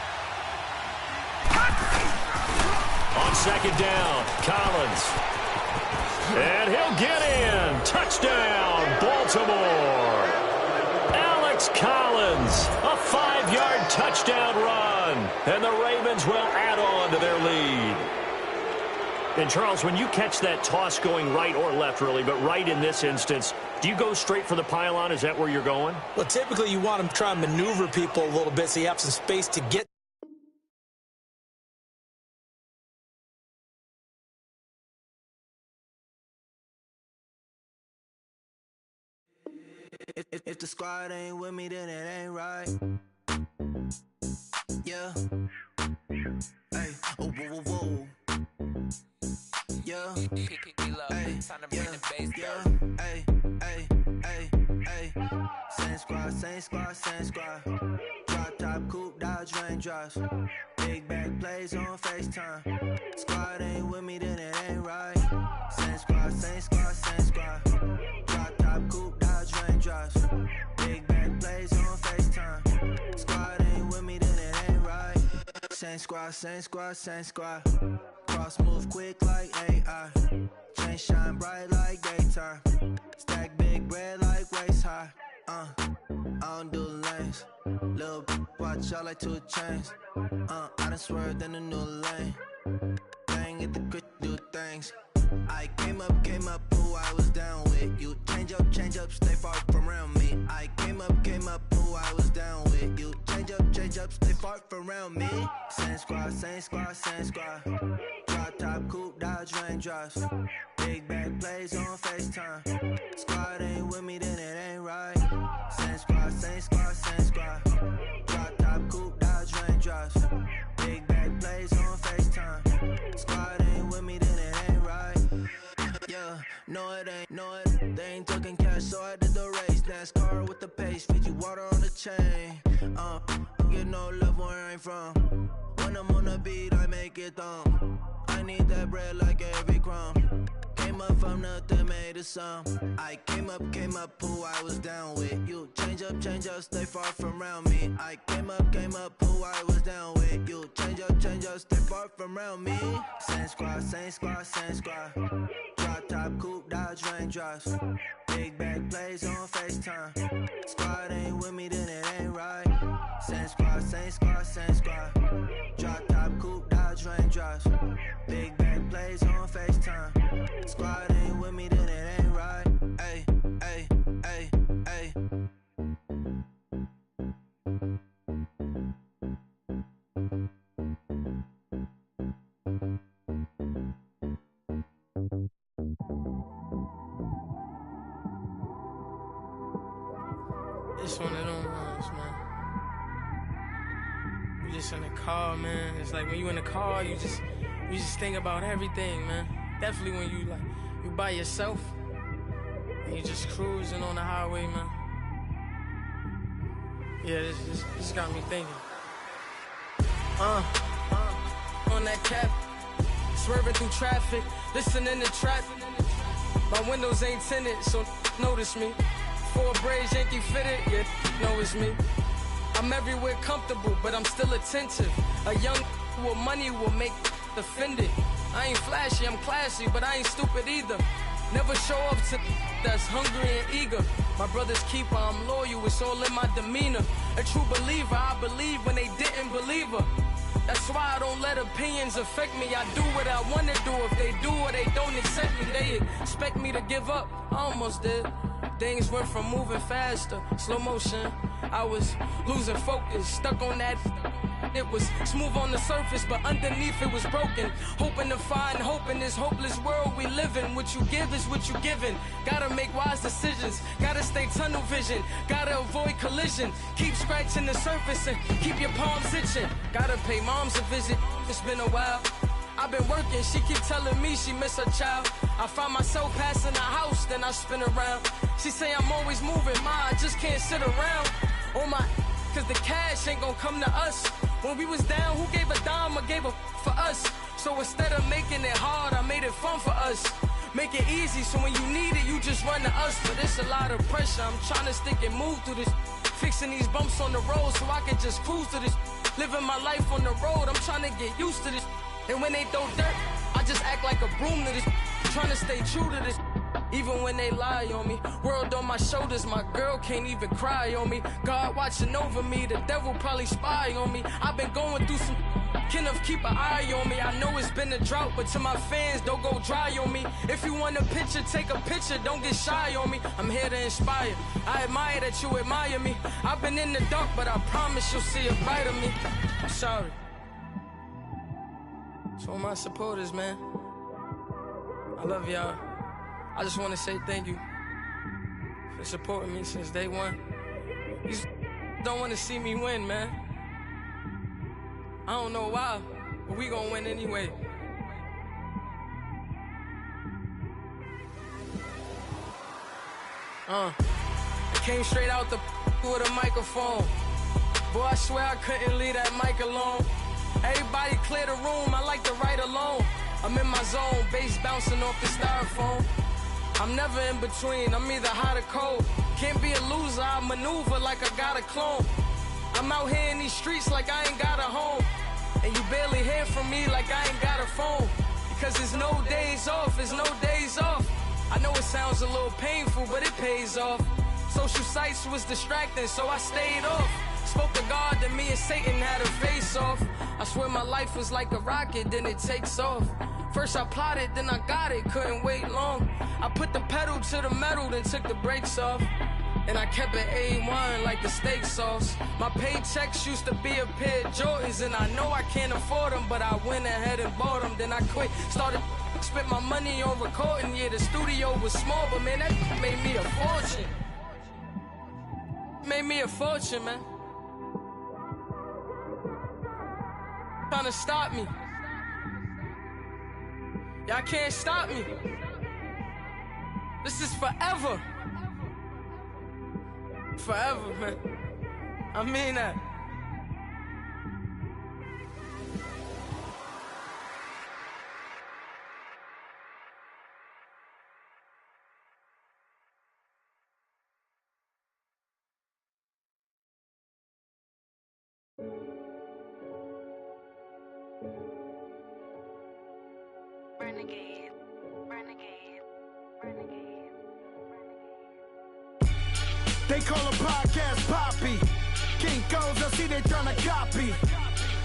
On 2nd down, Collins. And he'll get in. Touchdown, Baltimore. Alex Collins, a 5-yard touchdown run. And the Ravens will add on to their lead. And, Charles, when you catch that toss going right or left, really, but right in this instance, do you go straight for the pylon? Is that where you're going? Well, typically you want to try and maneuver people a little bit so you have some space to get If the squad ain't with me, then it ain't right. Yeah. Hey, oh, whoa, whoa, whoa. Yeah. Hey, yeah. Hey, hey, hey, hey. Same squad, same squad, same squad. Drop top, coupe, Dodge Raindrops. Big back plays on FaceTime. Squad ain't with me, then it ain't right. Same squad, same squad, same squad. Drop top, coupe, Dodge Raindrops. Big back plays on FaceTime. Squad ain't with me, then it ain't right. Same squad, same squad, same squad. Cross move quick like AI. Chain shine bright like daytime. Stack big bread like waist high. I don't do lanes. Lil' watch out like 2 chains. I done swerved in a new lane. Bang at the crit, do things. I came up, who I was down with. You change up, stay far from around me. I came up, who I was down with. You change up, stay far from around me. Same squad, same squad, same squad. Drop top, coupe, Dodge Raindrops. Big back plays on FaceTime. Squad ain't with me, then it ain't right. Same squad, same squad, same squad. Drop top, coupe, Dodge Raindrops. Big back plays on FaceTime. Squad ain't with me, then it ain't right. Yeah, no it ain't, they ain't talking cash, so I did the race. NASCAR with the pace, feed you water on the chain. Get no love where I'm from. When I'm on the beat, I make it thumb. I need that bread like every crumb. Came up from nothing, made a sum. I came up, who I was down with. You change up, stay far from around me. I came up, who I was down with. You change up, stay far from around me. Same squad, same squad, same squad. Drop top, coupe, Dodge Raindrops. Big back plays on FaceTime. Squad ain't with me, then it ain't right. Same squad, same squad, same squad. Drop top, coupe, Dodge Raindrops. Big back plays on FaceTime. Squad ain't with me, then it ain't right. Ay, ay, ay, ay. It's one of them ones, man. You just in the car, man. It's like when you in the car, you just think about everything, man. Definitely when you by yourself and you just cruising on the highway, man. Yeah, this got me thinking. On that cap, swerving through traffic, listening to trap. My windows ain't tinted, so notice me. 4 braids, Yankee fitted, yeah, know it's me. I'm everywhere comfortable, but I'm still attentive. A young with money will make offended. I ain't flashy, I'm classy, but I ain't stupid either. Never show up to that's hungry and eager. My brother's keeper, I'm loyal, it's all in my demeanor. A true believer, I believe when they didn't believe her. That's why I don't let opinions affect me. I do what I wanna do. If they do or they don't accept me, they expect me to give up. I almost did. Things went from moving faster, slow motion. I was losing focus, stuck on that. It was smooth on the surface, but underneath it was broken. Hoping to find hope in this hopeless world we live in. What you give is what you given. Gotta make wise decisions. Gotta stay tunnel vision. Gotta avoid collision. Keep scratching the surface and keep your palms itching. Gotta pay moms a visit. It's been a while. I've been working, she keep telling me she miss her child. I find myself passing the house, then I spin around. She say I'm always moving, I just can't sit around. Oh my, cause the cash ain't gonna come to us. When we was down, who gave a dime or gave a for us? So instead of making it hard, I made it fun for us. Make it easy, so when you need it, you just run to us. But it's a lot of pressure, I'm trying to stick and move through this. Fixing these bumps on the road so I can just cruise to this. Living my life on the road, I'm trying to get used to this. And when they throw dirt, I just act like a broom to this. Trying to stay true to this. Even when they lie on me. World on my shoulders, my girl can't even cry on me. God watching over me, the devil probably spy on me. I've been going through some. Kenneth, keep an eye on me. I know it's been a drought, but to my fans, don't go dry on me. If you want a picture, take a picture, don't get shy on me. I'm here to inspire. I admire that you admire me. I've been in the dark, but I promise you'll see a bright of me. I'm sorry. To all my supporters, man, I love y'all. I just want to say thank you for for supporting me since day one. These don't want to see me win, man. I don't know why, but we gonna win anyway. I came straight out the with a microphone. Boy, I swear I couldn't leave that mic alone. Everybody clear the room, I like to write alone. I'm in my zone, bass bouncing off the styrofoam. I'm never in between, I'm either hot or cold. Can't be a loser, I maneuver like I got a clone. I'm out here in these streets like I ain't got a home. And you barely hear from me like I ain't got a phone. Because there's no days off, there's no days off. I know it sounds a little painful, but it pays off. Social sites was distracting, so I stayed off. Spoke to God that me and Satan had a face off. I swear my life was like a rocket, then it takes off. First I plotted, then I got it, couldn't wait long. I put the pedal to the metal, then took the brakes off. And I kept it A1 like the steak sauce. My paychecks used to be a pair of Jordans, and I know I can't afford them, but I went ahead and bought them. Then I quit, started spent my money on recording. Yeah, the studio was small, but man, that made me a fortune. Made me a fortune, man. Trying to stop me. Y'all can't stop me. This is forever. Forever, man. I mean that. Renegade, renegade, renegade, renegade. They call a podcast Poppy. Kinkos, I see they tryna copy.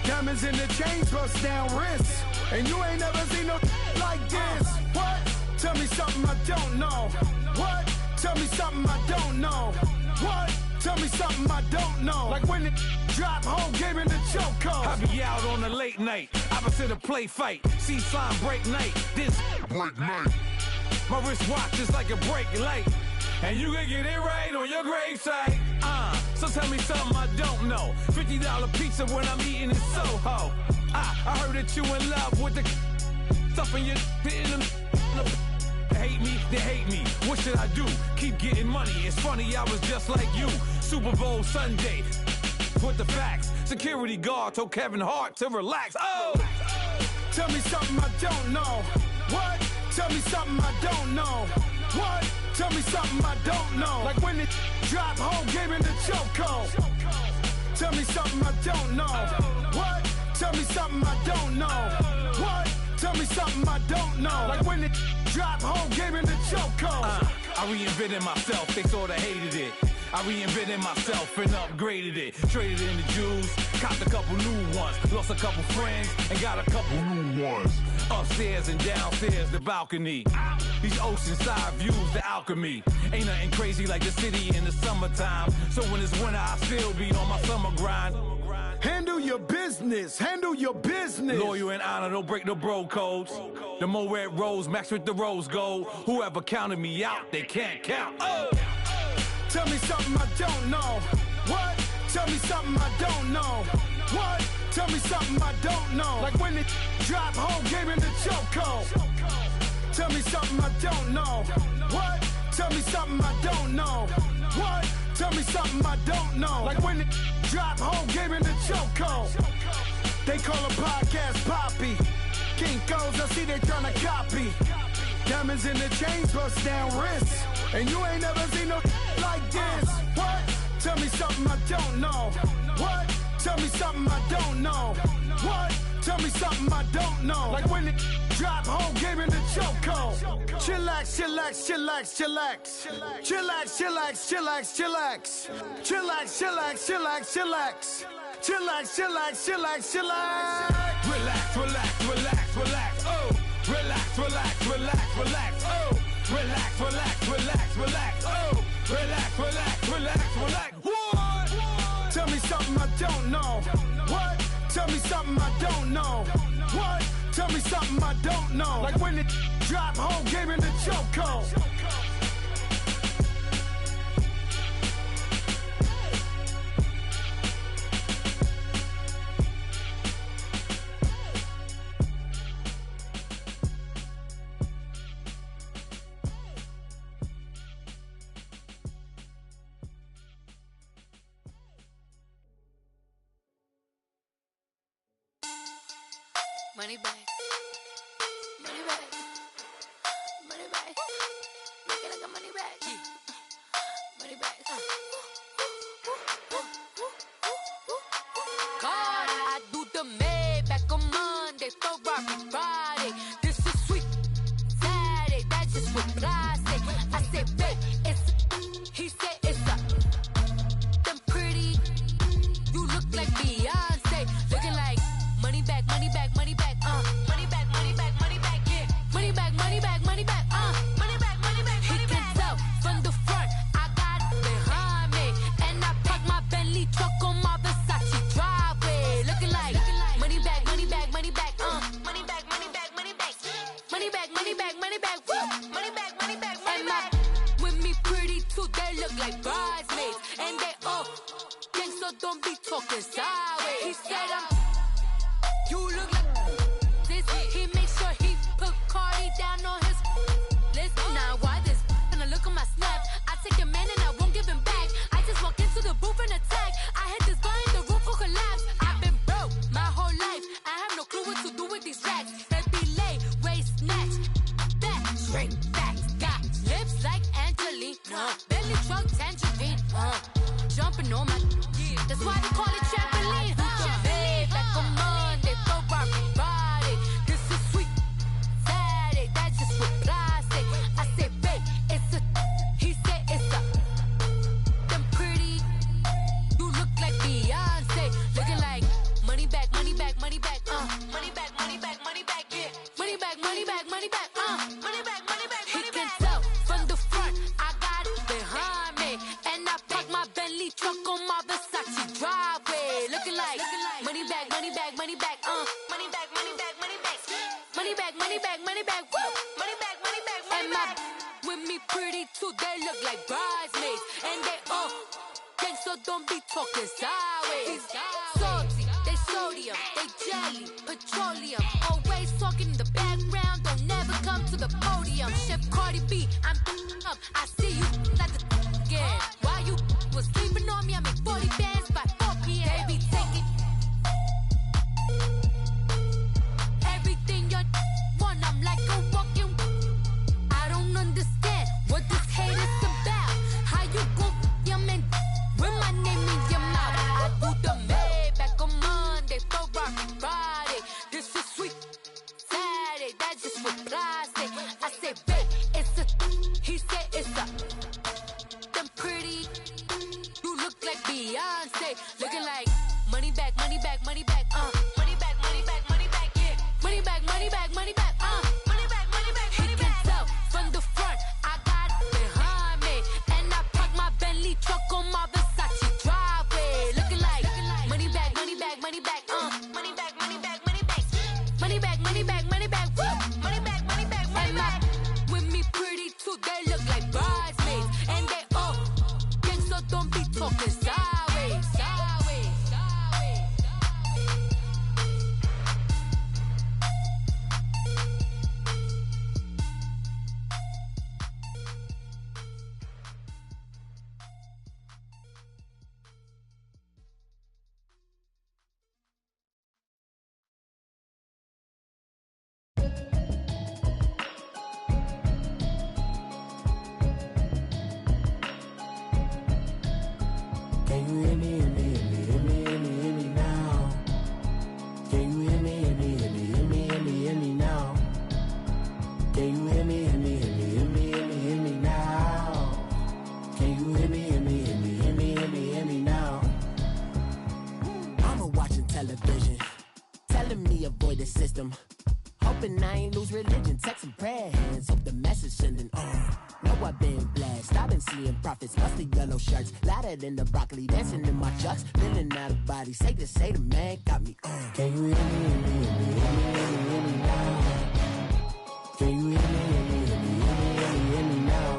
Diamonds in the chains, bust down wrists. And you ain't never seen no like this. What? Tell me something I don't know. What? Tell me something I don't know. What? Tell me something I don't know. Like when it drop, whole game in the chokehold. I be out on a late night, opposite a play fight. See sign break night, this break night. My wristwatch is like a break light. And you can get it right on your gravesite. So tell me something I don't know. $50 pizza when I'm eating in Soho. I heard that you in love with the stuff in your hitting them. They hate me, they hate me. What should I do? Keep getting money. It's funny, I was just like you. Super Bowl Sunday. With the facts. Security guard told Kevin Hart to relax. Oh! Tell me something I don't know. What? Tell me something I don't know. What? Tell me something I don't know. Like when it drop, whole game in the chokehold. Tell me something I don't know. What? Tell me something I don't know. What? Tell me something I don't know. Like when it drop, whole game in the chokehold. I reinvented myself, they sorta hated it. I reinvented myself and upgraded it. Traded in the Jews, copped a couple new ones. Lost a couple friends and got a couple new ones. Upstairs and downstairs, the balcony. These oceanside views, the alchemy. Ain't nothing crazy like the city in the summertime. So when it's winter, I still be on my summer grind. Handle your business, handle your business. Loyal and honor, don't break the bro codes. The more red rose match with the rose gold. Whoever counted me out, they can't count. Oh! Tell me something I don't know. What? Tell me something I don't know. What? Tell me something I don't know. Like when it drop, whole game in the chokehold. Tell me something I don't know. What? Tell me something I don't know. What? Tell me something I don't know. Like when it drop, whole game in the chokehold. They call a podcast Poppy. Kinkos, I see they tryna copy. Diamonds in the chains, bust down wrists. And you ain't never seen no like this. What? Tell me something I don't know. What? Tell me something I don't know. What? Tell me something I don't know. Like when it drop, whole game in the chokehold. Chillax, chillax, chillax, chillax. Chillax, chillax, chillax, chillax. Chillax, chillax, chillax, chillax. Chillax, chillax, chillax, chillax. Relax, relax, relax, relax. Oh! Relax, relax, relax, relax. Oh! Relax, relax, relax, relax. Oh! Relax, relax, relax, relax. What? Tell me something I don't know. What? Tell me something I don't know. What? Tell me something I don't know. Like when it drop, whole game in the chokehold. Money back. Money back. Money back. Make it like a money back. Money back. God, I do the Maybach on Monday, Ferrari Friday. This is sweet Saturday, that's just what I say. I say, babe, it's he said it's a them pretty. You look like Beyonce, looking like money back, money back, money back, money back, money back, money back, yeah, money back, money back, money back, money back, money back. He can tell from the front, I got it behind me, and I park my Bentley truck on my Versace driveway, looking like money back, money back, money back, money back, money back, money back, money back, money back, money back, money back, money back, money back. With me pretty too, they look like bridesmaids, and they all gang, so don't be talking sideways. He said you look like this. He makes sure he put Cardi down on his list. Now why this? Gonna look at my snap. I take a man and I won't give him back. I just walk into the booth and attack. I hit this guy in the roof will collapse. I've been broke my whole life. I have no clue what to do with these racks. That be lay, waist snatch, back, straight back. Got lips like Angelina, belly truck tangerine, jumping on my. That's why they call it trampoline. Babe, back on Monday, Ferrari Friday. This is sweet Saturday, that's just what I say. I say, babe, it's a. He said it's a. Them pretty. You look like Beyonce, looking like money back, money back, money back, money back, money back, money back, yeah, money back, money back, money back, money back, money back. He can tell from the front, I got it behind me, and I park my Bentley truck on my Versace driveway, looking like money back, money back, money back, money back, money back, money back, money back, money back, money back, money back, money back, money back. With me pretty too, they look like bridesmaids, and they all gang, so don't be talking sideways. Salty, they sodium, they jelly, petroleum, always talking in the background, don't never come to the podium. Chef Cardi B, I'm up, I see you at the again. Why you was sleeping on me? I make 40 bands by 4 p.m. Baby, take it. Everything you want, I'm like a walking. I don't understand what this hate is about. How you go your man with my name in your mouth? I do the Maybach on Monday, Ferrari Friday. This is sweet Saturday, that's just what I say. I say, babe, it's a. He said it's a. Them pretty. You look like Beyonce, looking like money back, money back, money back, money back, money back, money back, yeah, money back, money back, money back, money back, money back. He can tell from the front, I got it behind me, and I park my Bentley truck on my Versace driveway, looking like money back, money back, money back, money back, money back, money back, money back, money back, money back, money back, money back, money back. With me pretty too, they look like bridesmaids, and they all gang, so don't be talking sideways. Can you hear me, hear me, hear me, hear me, hear me, hear me now? Can you hear me, hear me, hear me, hear me, hear me, hear me now? Can you hear me, hear me, hear me, hear me, hear me, hear me now? Can you hear me, hear me, hear me, hear me, hear me, hear me now? Mama watching television, telling me avoid the system. Hoping I ain't lose religion, texting prayer hands, hope the message sending on. Know I've been blessed, I've been seeing prophets, busted yellow shirts, louder than the broccoli, dancing in my chucks, feeling out of body, say the man got me on. Can you hear me, hear me, hear me, hear me, hear me, hear me now? Can you hear me, hear me, hear me, hear me, hear me, hear me now?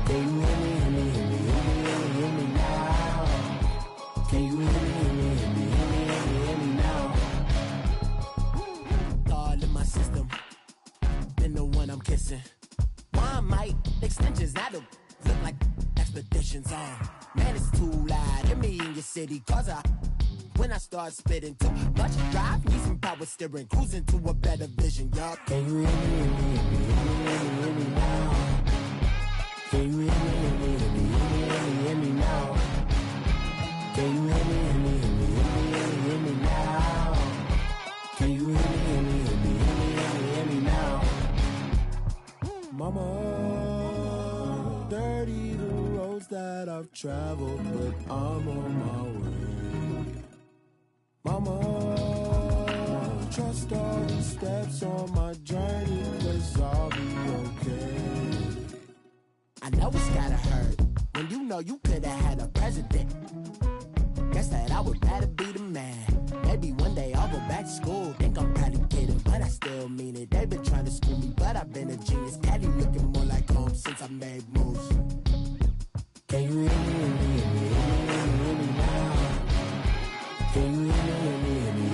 Can you hear me, hear me, hear me, hear me, hear me, hear me now? Can you hear me, hear me, hear me, hear me, hear me, hear me now? All in my system, been the one I'm kissing. One might extensions, I don't look like expeditions on. Man, it's too loud. Hit me in your city, cause I when I start spitting. Too much drive, need some power steering. Cruising to a better vision, y'all. Can you hear me, hear me, hear me now? Can you hear me, hear me, hear me, hear me now? Can you hear me, hear me, hear me, hear me now? Can you hear me, hear me, hear me, hear me now? Mama, dirty the roads that I've traveled, but I'm on my way. Mama, trust all the steps on my journey, 'cause I'll be okay. I know it's gotta hurt when you know you could've had a president. Guess that I would rather be the man. Maybe one day I'll go back to school. Think I'm probably kidding, but I still mean it. They've been trying to school me, but I've been a genius. Caddy looking more like home since I made moves. Can you hear me, hear me, hear me, hear me now? Can you hear me, hear me, hear me,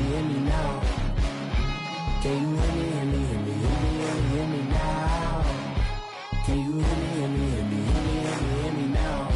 hear me now? Can you hear me, hear me, hear me, hear me now? Can you hear me, hear me, hear me, hear me now?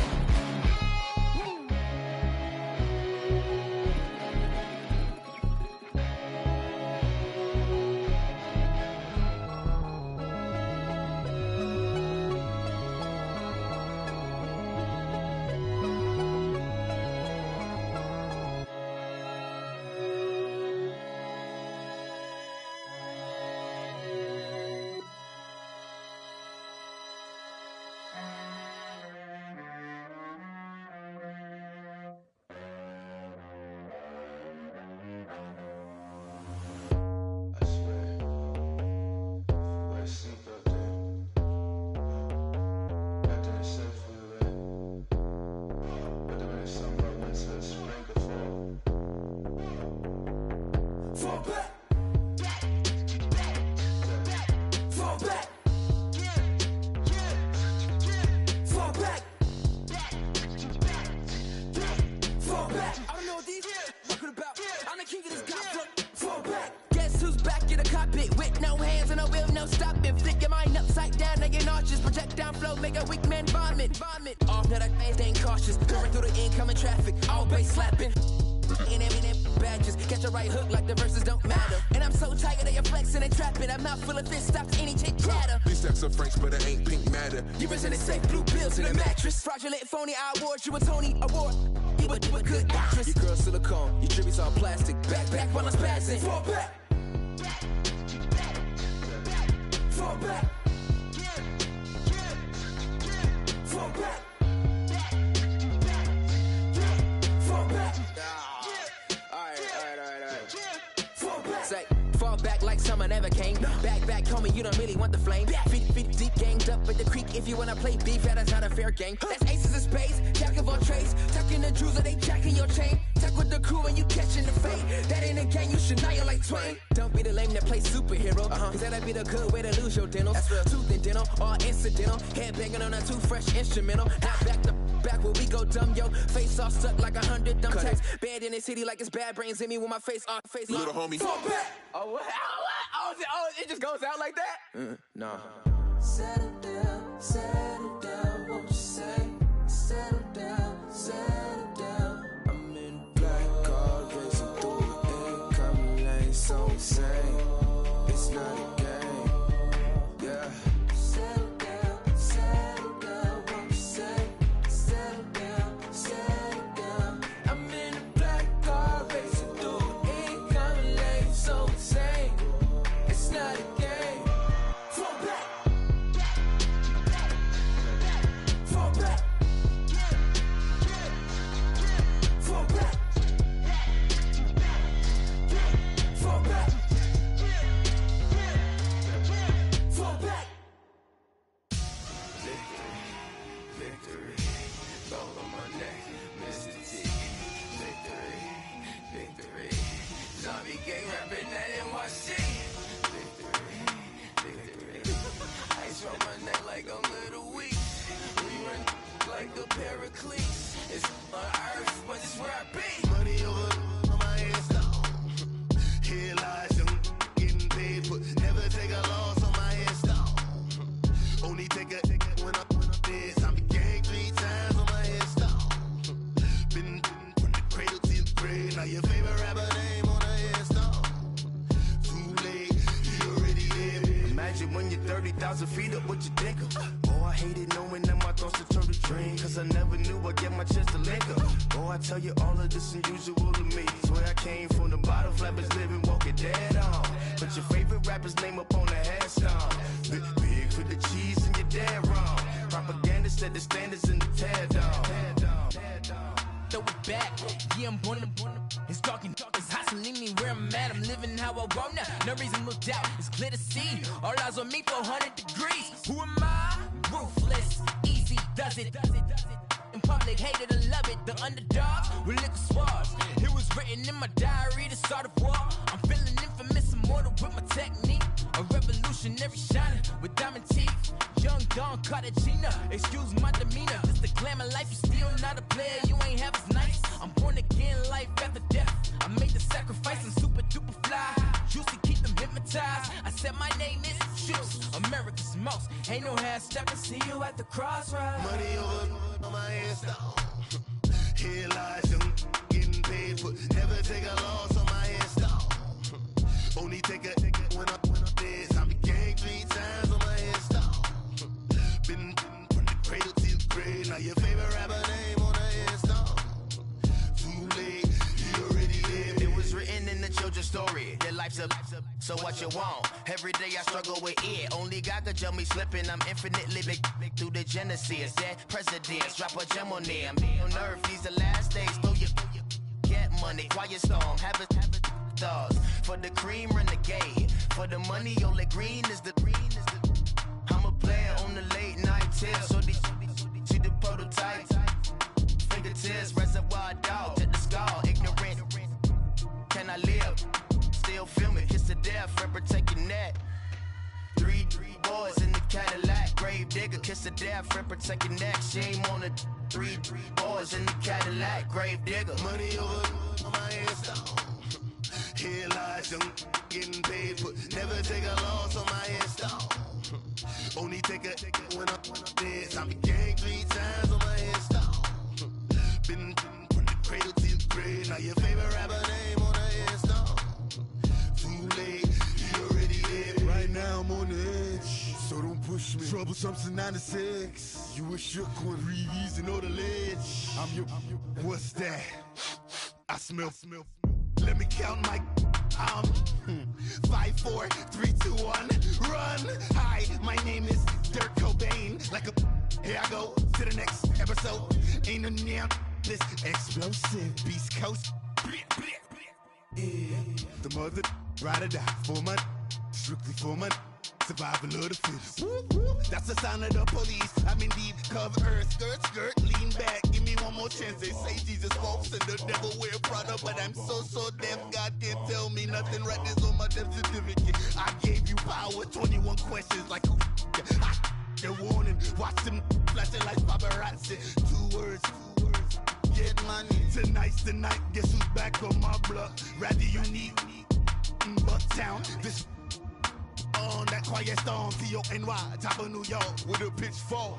You a Tony Award, but you a good actress. Your girl silicone, your tributes all plastic. Back while I'm spazzing. Fall back. Fall back. Fall back. Fall back. Alright. Fall back. Say, fall back like summer never came. Back, homie, you don't really want the flame. Feet deep, ganged up at the creek. If you wanna play beef, that is not a fair game. That's aces of spades, jack of all trades. Tucking the jewels, or they jacking your chain. Tuck with the crew and you catching the fade. That ain't a game, you should know you like Twain. Don't be the lame that plays superhero. Cause that'd be the good way to lose your dentals. That's real. Tooth and dental, all incidental. Head banging on a too fresh instrumental. Now back to back where we go dumb, yo. Face all stuck like 100 dumb tacks. Bad in the city like it's bad brains in me with my face off. Little homie. Fall back. Oh, it just goes out like that? Nah. Settle down, won't you say? Settle down. I'm in black car racing through the incoming lane, so insane. It's not a game, yeah. Settle down, won't you say? Settle down. I'm in a black car racing through the incoming lane, so insane. It's not a game. Fall back. you when you're 30,000 feet up, what you think of? Oh, I hated knowing that my thoughts would turn to dream, cause I never knew I'd get my chance to link up. Oh, I tell you all of this unusual to me. Swear I came from the bottom, flappers living, walking dead on. But your favorite rapper's name up on the headstone. Big for the cheese and you're dead wrong. Propaganda set the standards in the tear down. Throw it back, yeah, I'm born to. It's dark, it's hot, so leave me where I'm at. I'm living how I want now, no reason, no doubt. It's clear to see, all eyes on me, 400 degrees. Who am I? Ruthless, easy, does it. In public, hated and love it. The underdogs with liquor swabs. It was written in my diary, the start of war. I'm feeling infamous, immortal with my technique. A revolutionary shining with diamond teeth. Young Don Cartagena, excuse my demeanor. Just the glamour life, you still not a player, you ain't half as nice. I'm born again, life after death. I made the sacrifice, I'm super duper fly. Juicy, keep them hypnotized. I said my name is Juice, America's most. Ain't no half stepping, see you at the crossroads. Money over on my headstone. Here lies young, getting paid, but never take a loss on my headstone. Only take a when I'm dead. I be gang 3 times on my headstone. Been from the cradle to the grave. Now your favorite rapper name on the headstone. Too late, you already lived. It was written in the children's story. Their life's a so what you want. Every day I struggle with it. Only God could tell me slipping. I'm infinitely big through the genesis. Dead presidents, drop a gem on them. On earth, these the last days. Throw your get money, quiet storm. Have it stars. For the cream, renegade. For the money, only green is the I'm a player on the late night tips. So they see the prototype. Fingertips, reservoir dog. To the skull, ignorant. Can I live? Still film it, kiss to death, rep protect your neck. 3 boys in the Cadillac, grave digger, kiss to death, rep protect your neck. Shame on the 3 boys in the Cadillac, grave digger. Money over on my headstone. Here lies young, getting paid, but never take a loss on my headstone. Only take a when I'm dead. I be gang 3 times on my headstone. Been from the cradle to the grave. Now your favorite rapper name on the headstone. Too late, you already lived. Right now I'm on the edge, so don't push me. Troublesome since 96. You a shook one, Reeves and all the ledge. I'm your. What's that? I smell. Let me count my 5, 4, 3, 2, 1, run. Hi, my name is Dirk Cobain. Like a here I go to the next episode. Ain't no damn this explosive Beast Coast. Yeah, the mother ride or die for my strictly for my survival of the fittest. That's the sound of the police. I'm in deep cover earth, skirt, lean back. Give me one more chance. They say Jesus walks and the devil wear Prada, but I'm so deaf. God can't tell me nothing. Right this on my death certificate. I gave you power. 21 questions like who? They're warning. Watch them flashing like paparazzi. 2 words. Get money. Tonight's the night. Guess who's back on my block? Rather unique. Bucktown. This. On that quiet storm, T-O-N-Y, top of New York, with a pitchfork.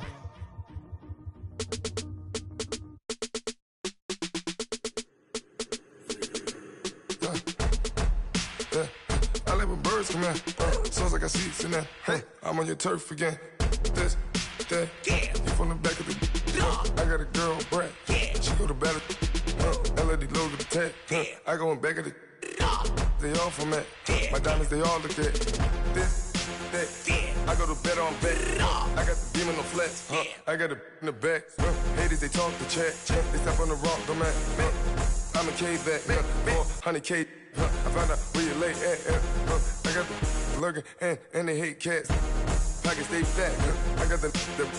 I like when birds come out. Sounds like I seats in there. I'm on your turf again. This, that. You from the back of the. I got a girl, Brad. She go to battle. LAD logo the tag. I go in back of the. They all from that. My diamonds, they all look at. This, that. I go to bed on bed. I got the demon on flats. I got it in the back. Haters, they talk the chat. They step on the rock, go man. I'm a cave back. 400K. I found out where you lay at. I got the lurking and they hate cats. Pockets stay fat. I got the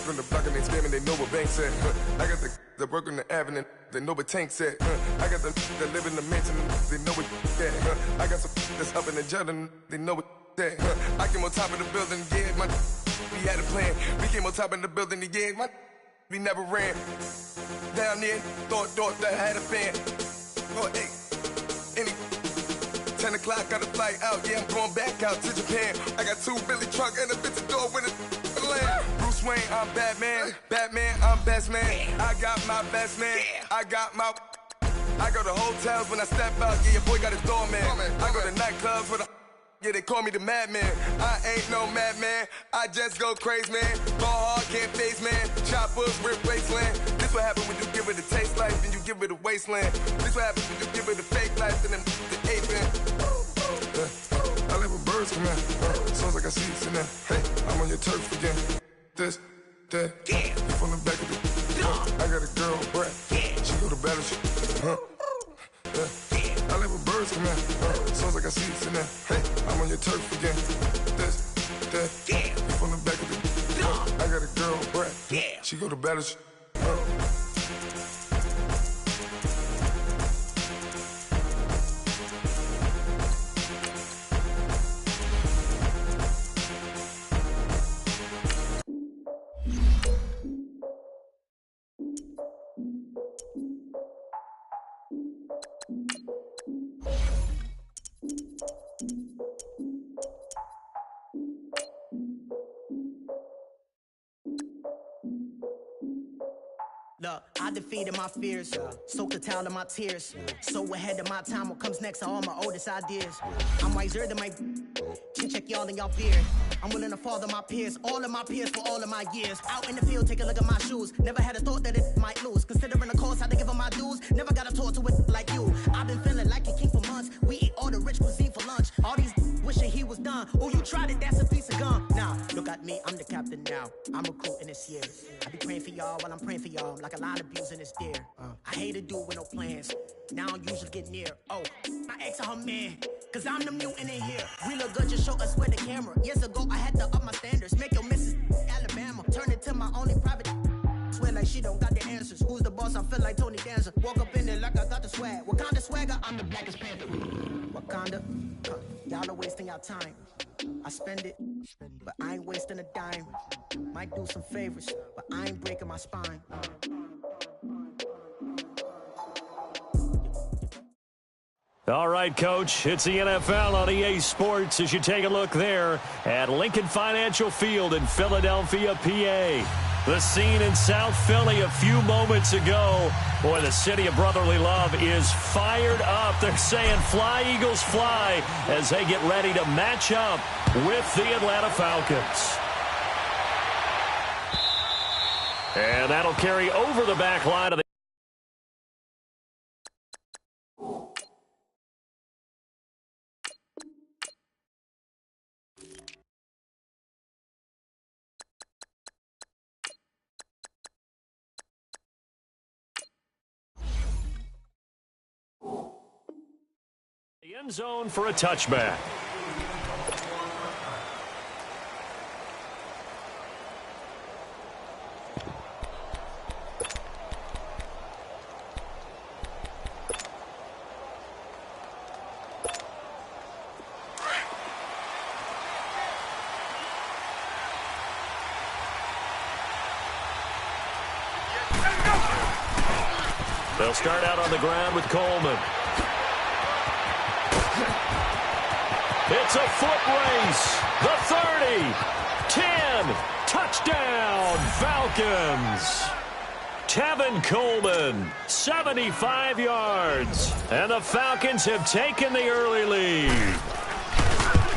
from the block and they scamming, they know what banks at. I got the work on the avenue, they know what tanks at. I got the that live in the mansion, they know what that. I got some that's up in the jungle, they know what that. I came on top of the building, yeah, my we had a plan. We came on top of the building, yeah, my we never ran. Down there, thought that I had a fan. Oh, hey, any 10 o'clock, got a flight out, yeah, I'm going back out to Japan. I got 2 Billy truck and a bitch door with a land. Bruce Wayne, I'm Batman. Batman, I'm best man. I got my best man. I go to hotels when I step out, yeah, your boy got his doorman. I go to nightclubs with a Yeah, they call me the madman. I ain't no madman. I just go crazy, man. Ball hard, can't face, man. Choppers, rip wasteland. This what happens when you give it a taste life, then you give it a wasteland. This what happens when you give it a fake life, and then the ape in. I live with birds come in. Sounds like I see it in there. Hey, I'm on your turf again. This, that. Yeah. You from the back of the. I got a girl, Brett. Yeah. She go to battle. I live with birds come in. Sounds like I see it in there. Hey, I'm on your turf again. This, that. Yeah. You from the back of the. I got a girl, Brett. Yeah. She go to battle. Look, I defeated my fears, soaked the towel in my tears. So ahead of my time, what comes next are all my oldest ideas. I'm wiser than my can check y'all in y'all beard. I'm willing to father my peers, all of my peers for all of my years. Out in the field, take a look at my shoes. Never had a thought that it might lose. Considering the cost, I had to give them my dues. Never got a talk to it like you. I've been feeling like a king for months. We eat all the rich cuisine for lunch. All these wishing he was done. Oh, you tried it, that's a piece of gum. Now, look at me, I'm the captain now. I'm recruiting this year. I be praying for y'all while I'm praying for y'all. Like a line of abusing this deer. I hate a dude with no plans. Now I usually get near. Oh, my ex her man. Cause I'm the mutant in here. We look good, just show us where the camera. Years ago, I had to up my standards. Make your missus Alabama. Turn it to my only private. Swear like she don't got the answers. Who's the boss? I feel like Tony Danza. Walk up in there like I got the swag. Wakanda swagger, I'm the blackest panther. Wakanda, y'all are wasting your time. I spend it, but I ain't wasting a dime. Might do some favors, but I ain't breaking my spine. All right, Coach, it's the NFL on EA Sports as you take a look there at Lincoln Financial Field in Philadelphia, PA. The scene in South Philly a few moments ago. Boy, the city of brotherly love is fired up. They're saying fly, Eagles, fly as they get ready to match up with the Atlanta Falcons. And that'll carry over the back line of the end zone for a touchback. They'll start out on the ground with Coleman. It's a foot race. The 30, 10, touchdown, Falcons. Tevin Coleman, 75 yards. And the Falcons have taken the early lead.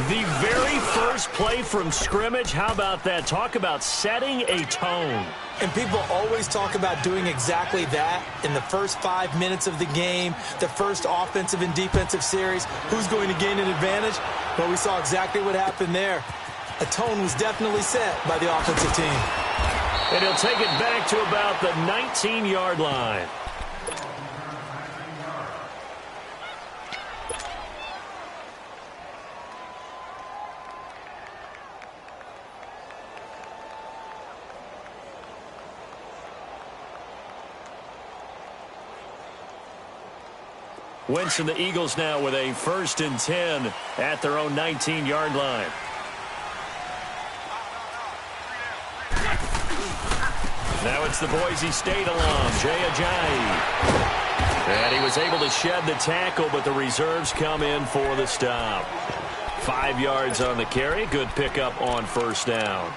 The very first play from scrimmage, how about that? Talk about setting a tone. And people always talk about doing exactly that in the first 5 minutes of the game, the first offensive and defensive series. Who's going to gain an advantage? Well, we saw exactly what happened there. A tone was definitely set by the offensive team. And he'll take it back to about the 19-yard line. Wentz and the Eagles now with a 1st and 10 at their own 19-yard line. Now it's the Boise State alum, Jay Ajayi. And he was able to shed the tackle, but the reserves come in for the stop. 5 yards on the carry. Good pickup on 1st down.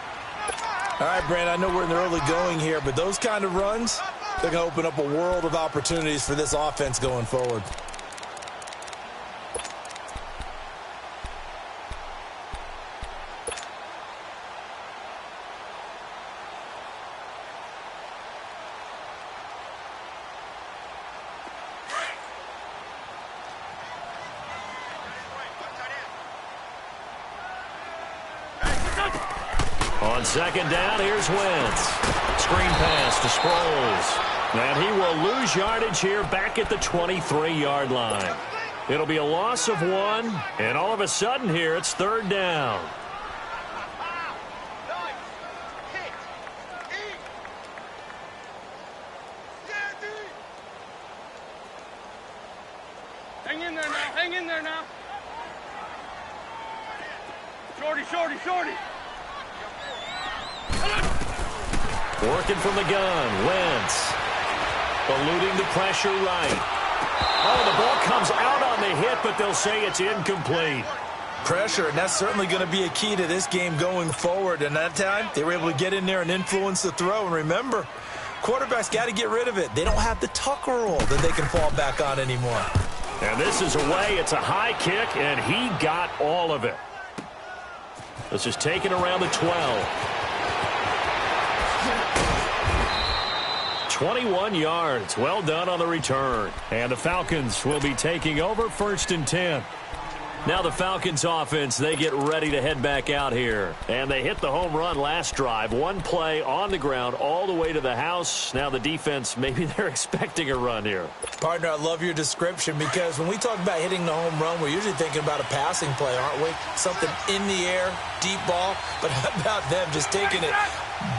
All right, Brandon, I know we're in the early going here, but those kind of runs, they're going to open up a world of opportunities for this offense going forward. On second down, here's Wentz. Screen pass to Sproles. And he will lose yardage here back at the 23-yard line. It'll be a loss of 1, and all of a sudden here, it's third down. Hang in there now. Hang in there now. Shorty, shorty, shorty. Working from the gun, Wentz. Eluding the pressure right. Oh, the ball comes out on the hit, but they'll say it's incomplete. Pressure, and that's certainly going to be a key to this game going forward. And that time, they were able to get in there and influence the throw. And remember, quarterbacks got to get rid of it. They don't have the tucker roll that they can fall back on anymore. And this is away. It's a high kick, and he got all of it. This is taken around the 12. 21 yards. Well done on the return. And the Falcons will be taking over 1st and 10. Now the Falcons offense, they get ready to head back out here. And they hit the home run last drive. One play on the ground all the way to the house. Now the defense, maybe they're expecting a run here. Partner, I love your description because when we talk about hitting the home run, we're usually thinking about a passing play, aren't we? Something in the air, deep ball. But how about them just taking it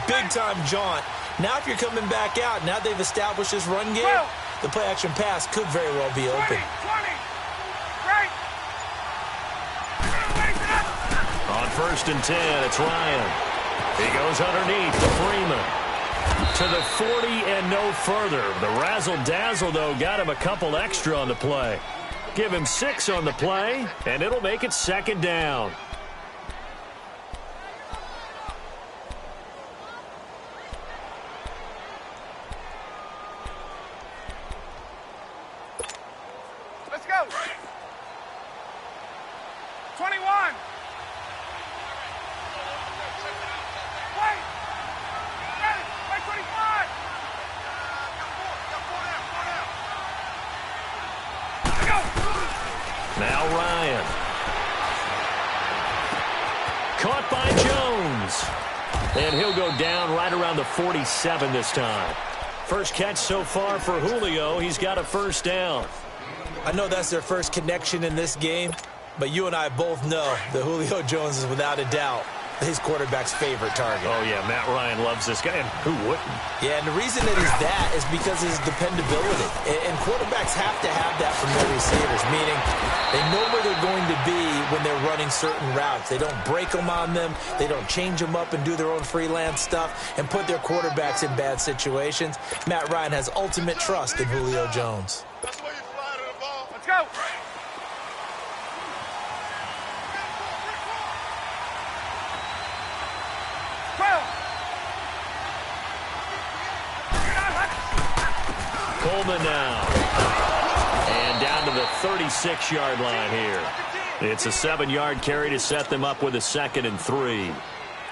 big-time jaunt? Now if you're coming back out, now they've established this run game, the play-action pass could very well be open. 20, right. On 1st and 10, it's Ryan. He goes underneath to Freeman. To the 40 and no further. The razzle-dazzle, though, got him a couple extra on the play. Give him 6 on the play, and it'll make it second down. Let's go. 21. Wait. 25. Now Ryan. Caught by Jones. And he'll go down right around the 47 this time. First catch so far for Julio. He's got a first down. I know that's their first connection in this game, but you and I both know that Julio Jones is without a doubt his quarterback's favorite target. Oh, yeah, Matt Ryan loves this guy, and who wouldn't? Yeah, and the reason that he's that is because of his dependability. And quarterbacks have to have that from their receivers, meaning they know where they're going to be when they're running certain routes. They don't break them on them. They don't change them up and do their own freelance stuff and put their quarterbacks in bad situations. Matt Ryan has ultimate trust in Julio Jones. Let's go. Coleman now. And down to the 36-yard line here. It's a 7-yard carry to set them up with a 2nd and 3.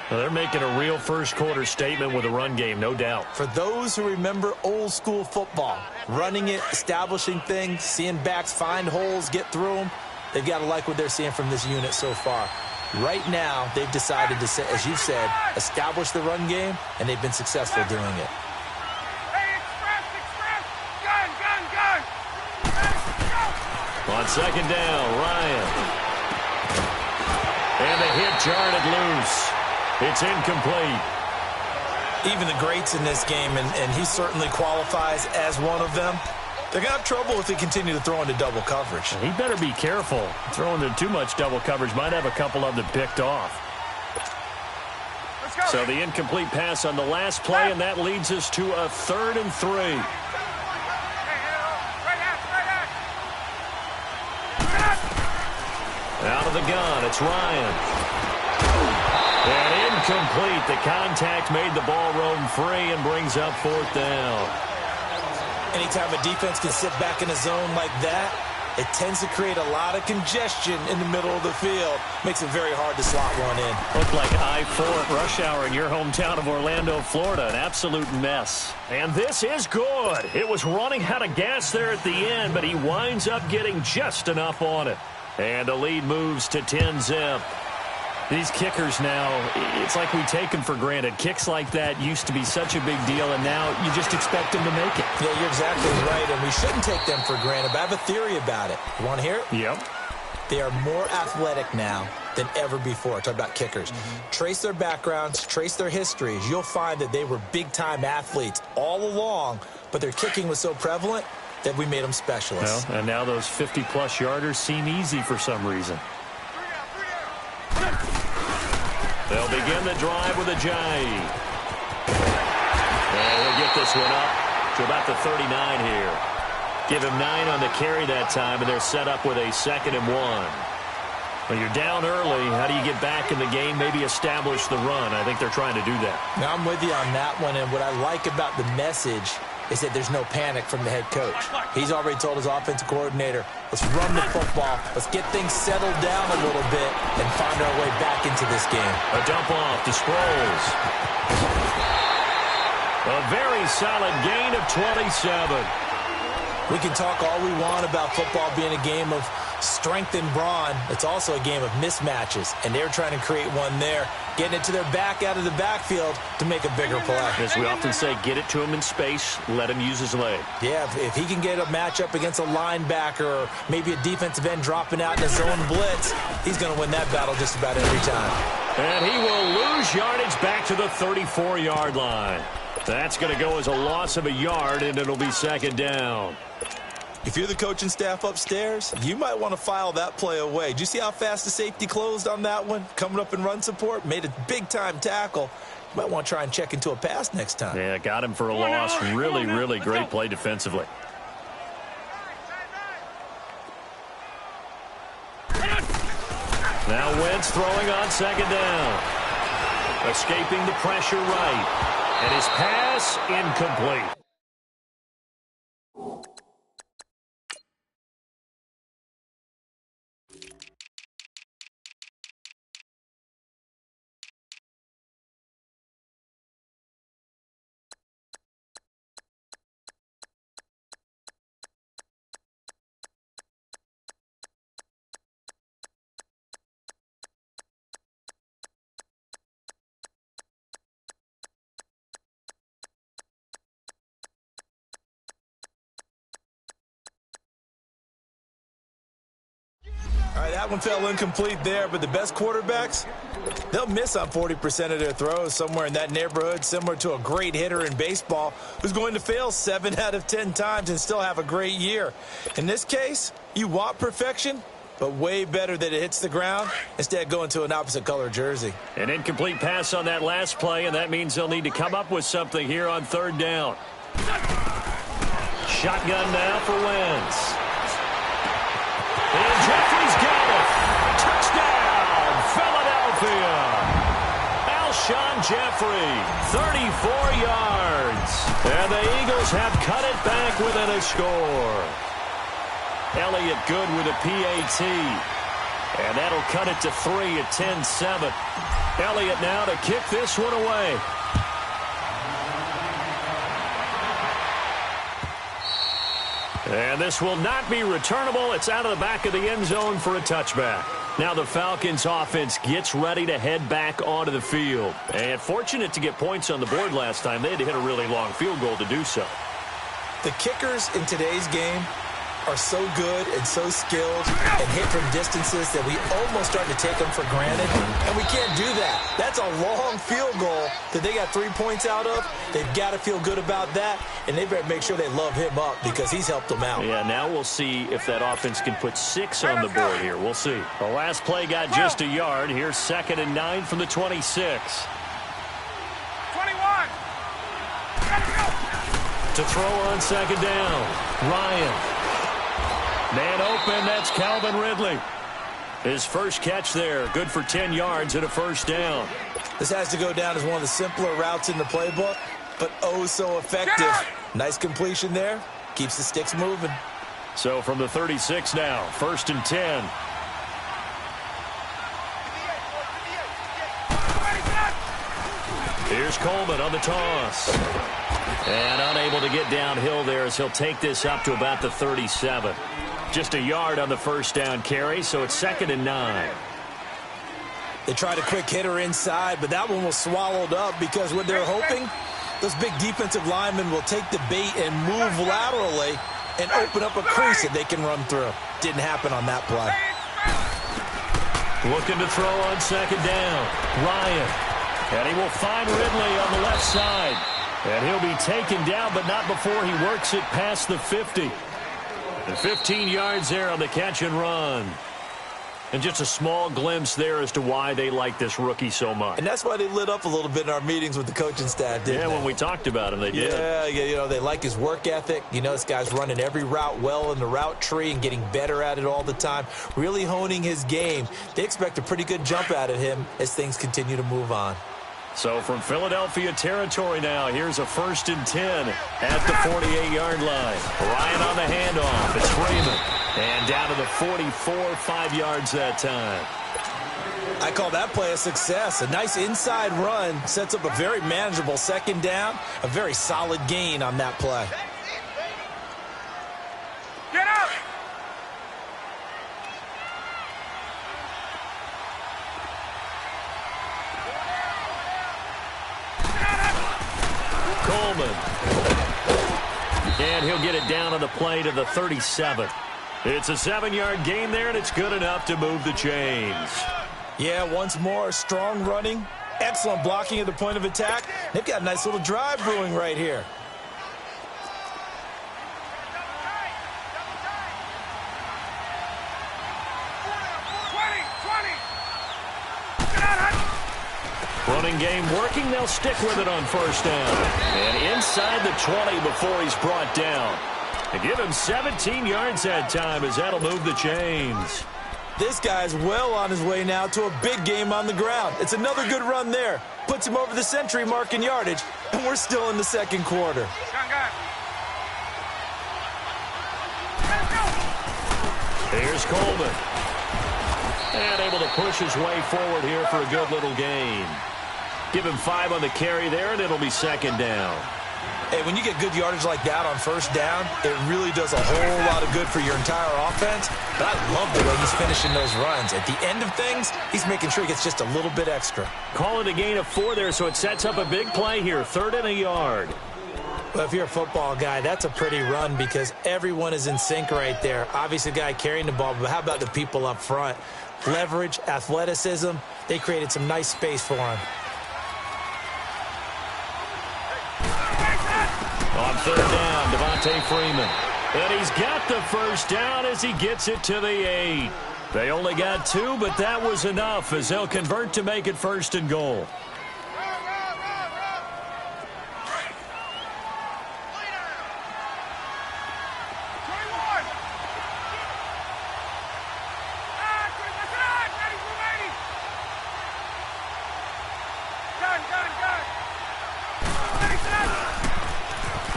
Well, they're making a real first-quarter statement with a run game, no doubt. For those who remember old-school football, running it, establishing things, seeing backs find holes, get through them, they've got to like what they're seeing from this unit so far. Right now, they've decided to, as you said, establish the run game, and they've been successful doing it. On second down, Ryan. And the hit jarred it loose. It's incomplete. Even the greats in this game, and he certainly qualifies as one of them, they're going to have trouble if they continue to throw into double coverage. He better be careful. Throwing into too much double coverage might have a couple of them picked off. So the incomplete pass on the last play, and that leads us to a 3rd and 3. Out of the gun, it's Ryan. And incomplete. The contact made the ball roam free and brings up 4th down. Anytime a defense can sit back in a zone like that, it tends to create a lot of congestion in the middle of the field. Makes it very hard to slot one in. Looked like I-4 at rush hour in your hometown of Orlando, Florida. An absolute mess. And this is good. It was running out of gas there at the end, but he winds up getting just enough on it. And the lead moves to 10-zip. These kickers now, it's like we take them for granted. Kicks like that used to be such a big deal, and now you just expect them to make it. Yeah, you're exactly right, and we shouldn't take them for granted, but I have a theory about it. You want to hear it? Yep. They are more athletic now than ever before. Talk about kickers. Trace their backgrounds, trace their histories. You'll find that they were big-time athletes all along, but their kicking was so prevalent that we made them specialists. Well, and now those 50-plus yarders seem easy for some reason. They'll begin the drive with a jive. And he'll get this one up to about the 39 here. Give him 9 on the carry that time, and they're set up with a 2nd and 1. Well, you're down early. How do you get back in the game, maybe establish the run? I think they're trying to do that. Now, I'm with you on that one, and what I like about the message is that there's no panic from the head coach. He's already told his offensive coordinator, let's run the football, let's get things settled down a little bit and find our way back into this game. A dump off to Sproles. A very solid gain of 27. We can talk all we want about football being a game of strength and brawn. It's also a game of mismatches, and they're trying to create one there, getting it to their back out of the backfield to make a bigger play. As we often say, get it to him in space, let him use his leg. Yeah, if he can get a matchup against a linebacker or maybe a defensive end dropping out in a zone blitz, he's going to win that battle just about every time. And he will lose yardage back to the 34-yard line. That's going to go as a loss of a yard, and it'll be 2nd down. If you're the coaching staff upstairs, you might want to file that play away. Did you see how fast the safety closed on that one? Coming up in run support, made a big-time tackle. You might want to try and check into a pass next time. Yeah, got him for a loss. Really, really great play defensively. Now Wentz throwing on 2nd down. Escaping the pressure right. And his pass incomplete. All right, that one fell incomplete there, but the best quarterbacks, they'll miss on 40% of their throws, somewhere in that neighborhood, similar to a great hitter in baseball who's going to fail 7 out of 10 times and still have a great year. In this case, you want perfection, but way better that it hits the ground instead of going to an opposite color jersey. An incomplete pass on that last play, and that means they'll need to come up with something here on 3rd down. Shotgun now for Wentz. And Jeffrey's got it. Touchdown, Philadelphia. Alshon Jeffrey, 34 yards. And the Eagles have cut it back within a score. Elliott good with a PAT. And that'll cut it to 3 at 10-7. Elliott now to kick this one away. And this will not be returnable. It's out of the back of the end zone for a touchback. Now the Falcons offense gets ready to head back onto the field. And fortunate to get points on the board last time. They had to hit a really long field goal to do so. The kickers in today's game are so good and so skilled and hit from distances that we almost start to take them for granted, and we can't do that. That's a long field goal that they got 3 points out of. They've got to feel good about that, and they better make sure they love him up because he's helped them out. Yeah, now we'll see if that offense can put 6 on the board here. We'll see. The last play got just a yard. Here's 2nd and 9 from the 26. 21. To throw on 2nd down, Ryan. Man open, that's Calvin Ridley. His first catch there, good for 10 yards and a 1st down. This has to go down as one of the simpler routes in the playbook, but oh so effective. Nice completion there, keeps the sticks moving. So from the 36 now, 1st and 10. Here's Coleman on the toss. And unable to get downhill there as he'll take this up to about the 37. Just a yard on the 1st down carry, so it's 2nd and 9. They tried a quick hitter inside, but that one was swallowed up because what they're hoping, those big defensive linemen will take the bait and move laterally and open up a crease that they can run through. Didn't happen on that play. Looking to throw on second down. Ryan. And he will find Ridley on the left side. And he'll be taken down, but not before he works it past the 50. And 15 yards there on the catch and run. And just a small glimpse there as to why they like this rookie so much. And that's why they lit up a little bit in our meetings with the coaching staff, didn't they? Yeah, when we talked about him, they did. Yeah, you know, they like his work ethic. You know, this guy's running every route well in the route tree and getting better at it all the time, really honing his game. They expect a pretty good jump out of him as things continue to move on. So from Philadelphia territory now, here's a 1st and 10 at the 48-yard line. Ryan on the handoff. It's Freeman. And down to the 44, 5 yards that time. I call that play a success. A nice inside run sets up a very manageable second down. A very solid gain on that play. Get up! Coleman. And he'll get it down on the play to the 37. It's a 7-yard gain there, and it's good enough to move the chains. Yeah, once more, strong running, excellent blocking at the point of attack. They've got a nice little drive brewing right here. Running game working. They'll stick with it on 1st down. And inside the 20 before he's brought down. And give him 17 yards that time as that'll move the chains. This guy's well on his way now to a big game on the ground. It's another good run there. Puts him over the century mark in yardage, and we're still in the second quarter. Here's Coleman. And able to push his way forward here for a good little gain. Give him 5 on the carry there, and it'll be 2nd down. Hey, when you get good yardage like that on 1st down, it really does a whole lot of good for your entire offense. But I love the way he's finishing those runs. At the end of things, he's making sure he gets just a little bit extra. Call it a gain of 4 there, so it sets up a big play here. 3rd and a yard. Well, if you're a football guy, that's a pretty run because everyone is in sync right there. Obviously, the guy carrying the ball, but how about the people up front? Leverage, athleticism, they created some nice space for him. On 3rd down, Devontae Freeman. And he's got the 1st down as he gets it to the 8. They only got 2, but that was enough as they'll convert to make it 1st and goal.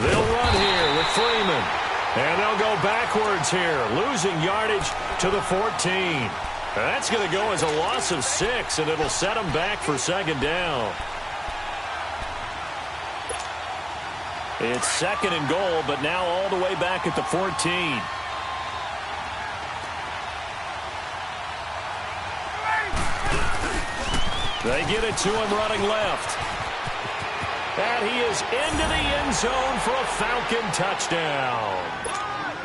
They'll run here with Freeman. And they'll go backwards here, losing yardage to the 14. That's going to go as a loss of 6, and it'll set them back for 2nd down. It's 2nd and goal, but now all the way back at the 14. They get it to him running left. And he is into the end zone for a Falcon touchdown.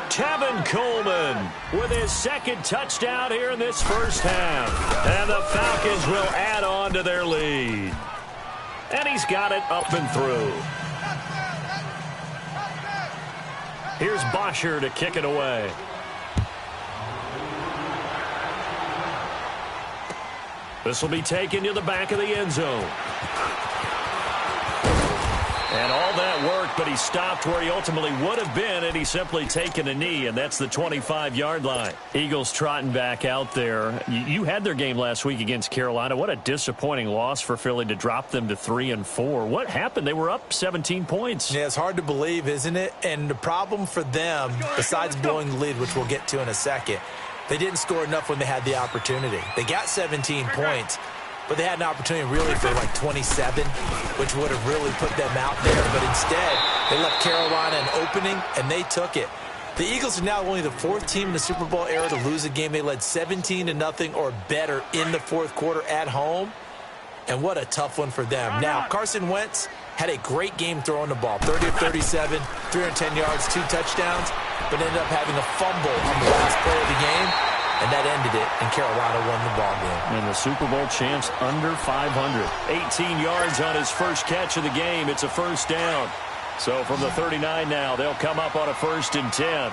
Tevin Coleman with his 2nd touchdown here in this 1st half. And the Falcons will add on to their lead. And he's got it up and through. Here's Bosher to kick it away. This will be taken to the back of the end zone. And all that work, but he stopped where he ultimately would have been, and he's simply taken a knee, and that's the 25-yard line. Eagles trotting back out there. You had their game last week against Carolina. What a disappointing loss for Philly to drop them to 3-4. What happened? They were up 17 points. Yeah, it's hard to believe, isn't it? And the problem for them, besides blowing the lead, which we'll get to in a second, they didn't score enough when they had the opportunity. They got 17 points. But they had an opportunity really for like 27, which would have really put them out there. But instead, they left Carolina an opening, and they took it. The Eagles are now only the 4th team in the Super Bowl era to lose a game. They led 17-0 or better in the 4th quarter at home. And what a tough one for them. Now, Carson Wentz had a great game throwing the ball. 30 of 37, 310 yards, 2 touchdowns, but ended up having a fumble on the last play of the game, and that ended it, and Carolina won the ball game. And the Super Bowl champs under 500. 18 yards on his first catch of the game. It's a first down. So from the 39 now, they'll come up on a 1st and 10.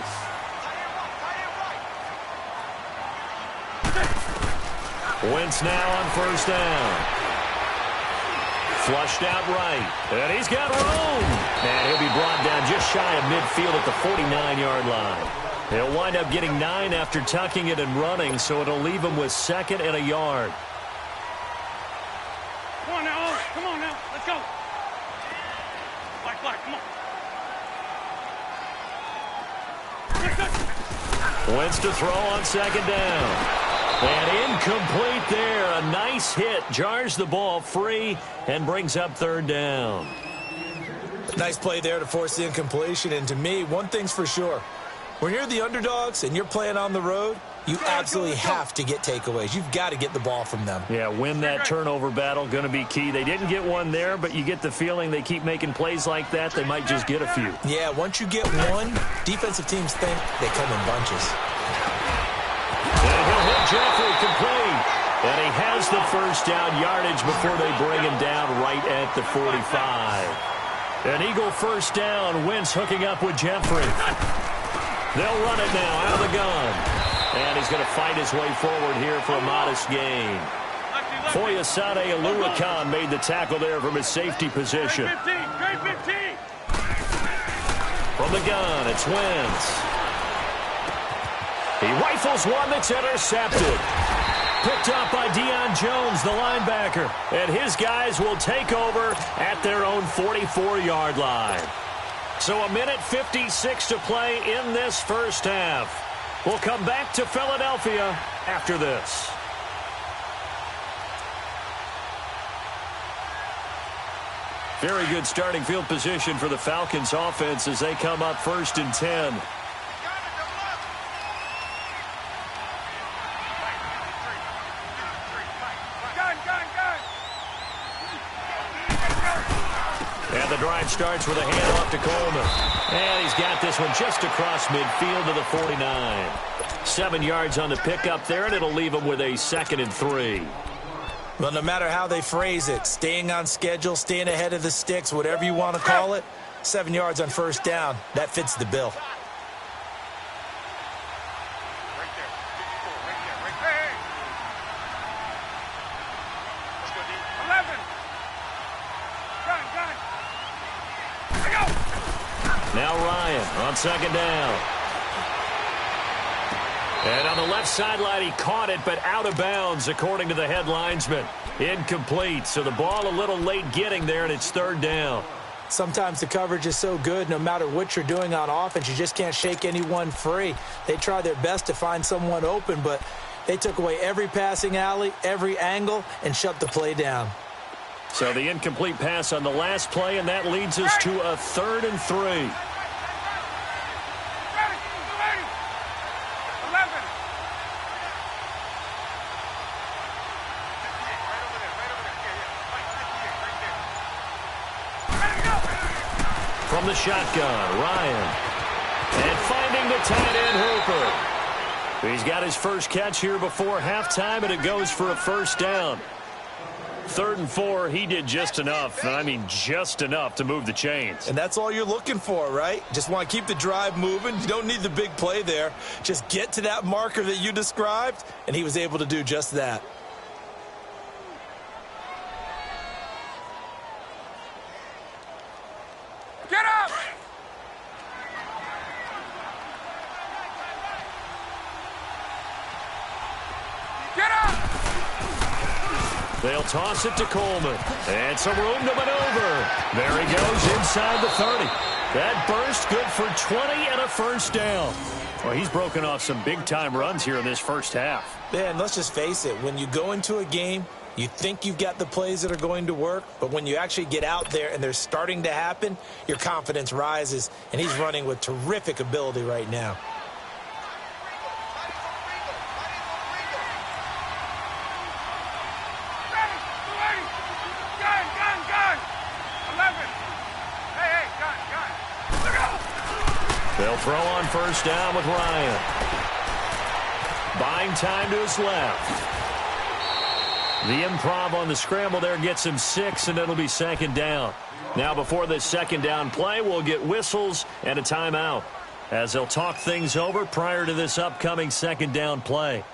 Wentz now on 1st down. Flushed out right. And he's got room. And he'll be brought down just shy of midfield at the 49-yard line. He'll wind up getting 9 after tucking it and running, so it'll leave him with 2nd and a yard. Come on now, Owen. Come on now. Let's go. Black, come on. Wentz to throw on 2nd down. And incomplete there. A nice hit. Jars the ball free and brings up 3rd down. Nice play there to force the incompletion. And to me, one thing's for sure. When you're the underdogs and you're playing on the road, you absolutely have to get takeaways. You've got to get the ball from them. Yeah, win that turnover battle, going to be key. They didn't get one there, but you get the feeling they keep making plays like that, they might just get a few. Yeah, once you get one, defensive teams think they come in bunches. And he'll hit Jeffrey complete. And he has the first down yardage before they bring him down right at the 45. An Eagle first down. Wentz hooking up with Jeffrey. They'll run it now out of the gun. And he's going to fight his way forward here for a modest gain. Foyesade Aluakan made the tackle there from his safety position. From the gun, it's Wentz. He rifles one that's intercepted. Picked up by Deion Jones, the linebacker. And his guys will take over at their own 44-yard line. So a minute 56 to play in this first half. We'll come back to Philadelphia after this. Very good starting field position for the Falcons offense as they come up 1st and 10. And the drive starts with a handoff to Coleman. And he's got this one just across midfield to the 49. 7 yards on the pickup there, and it'll leave him with a 2nd and 3. Well, no matter how they phrase it, staying on schedule, staying ahead of the sticks, whatever you want to call it, 7 yards on 1st down, that fits the bill. Now Ryan on 2nd down. And on the left sideline, he caught it, but out of bounds, according to the head linesman. Incomplete, so the ball a little late getting there, and it's 3rd down. Sometimes the coverage is so good, no matter what you're doing on offense, you just can't shake anyone free. They try their best to find someone open, but they took away every passing alley, every angle, and shut the play down. So the incomplete pass on the last play, and that leads us to a 3rd and 3. From the shotgun, Ryan. And finding the tight end, Hooper. He's got his first catch here before halftime, and it goes for a 1st down. 3rd and 4, he did just enough, and I mean just enough to move the chains. And that's all you're looking for, right? Just want to keep the drive moving. You don't need the big play there. Just get to that marker that you described, and he was able to do just that. Get up! Get up! They'll toss it to Coleman. And some room to maneuver. There he goes inside the 30. That burst good for 20 and a 1st down. Well, he's broken off some big-time runs here in this first half. Man, let's just face it. When you go into a game You think you've got the plays that are going to work, but when you actually get out there and they're starting to happen, your confidence rises, and he's running with terrific ability right now. They'll throw on first down with Ryan. Buying time to his left. The improv on the scramble there gets him 6, and it'll be second down. Now, before this second down play, we'll get whistles and a timeout as they'll talk things over prior to this upcoming second down play.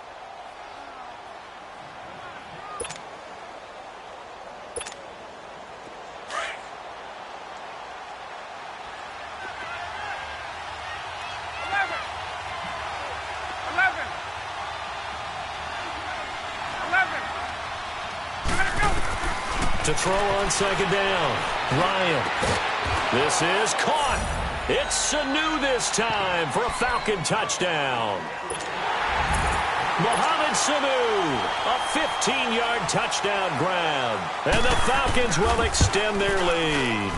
To throw on second down, Ryan. This is caught. It's Sanu this time for a Falcon touchdown. Mohamed Sanu, a 15-yard touchdown grab. And the Falcons will extend their lead.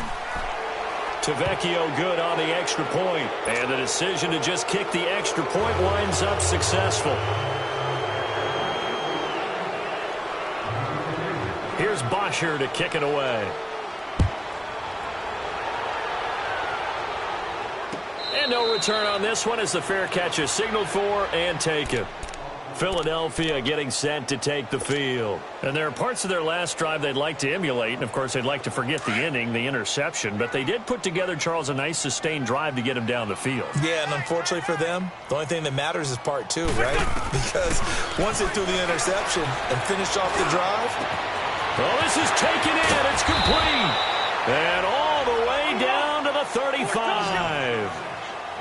Tavecchio good on the extra point. And the decision to just kick the extra point winds up successful. Here's Bosher to kick it away. And no return on this one as the fair catch is signaled for and taken. Philadelphia getting set to take the field. And there are parts of their last drive they'd like to emulate. And, of course, they'd like to forget the inning, the interception. But they did put together, Charles, a nice sustained drive to get him down the field. Yeah, and unfortunately for them, the only thing that matters is part 2, right? Because once they threw the interception and finished off the drive. Well, this is taken in. It's complete. And all the way down to the 35.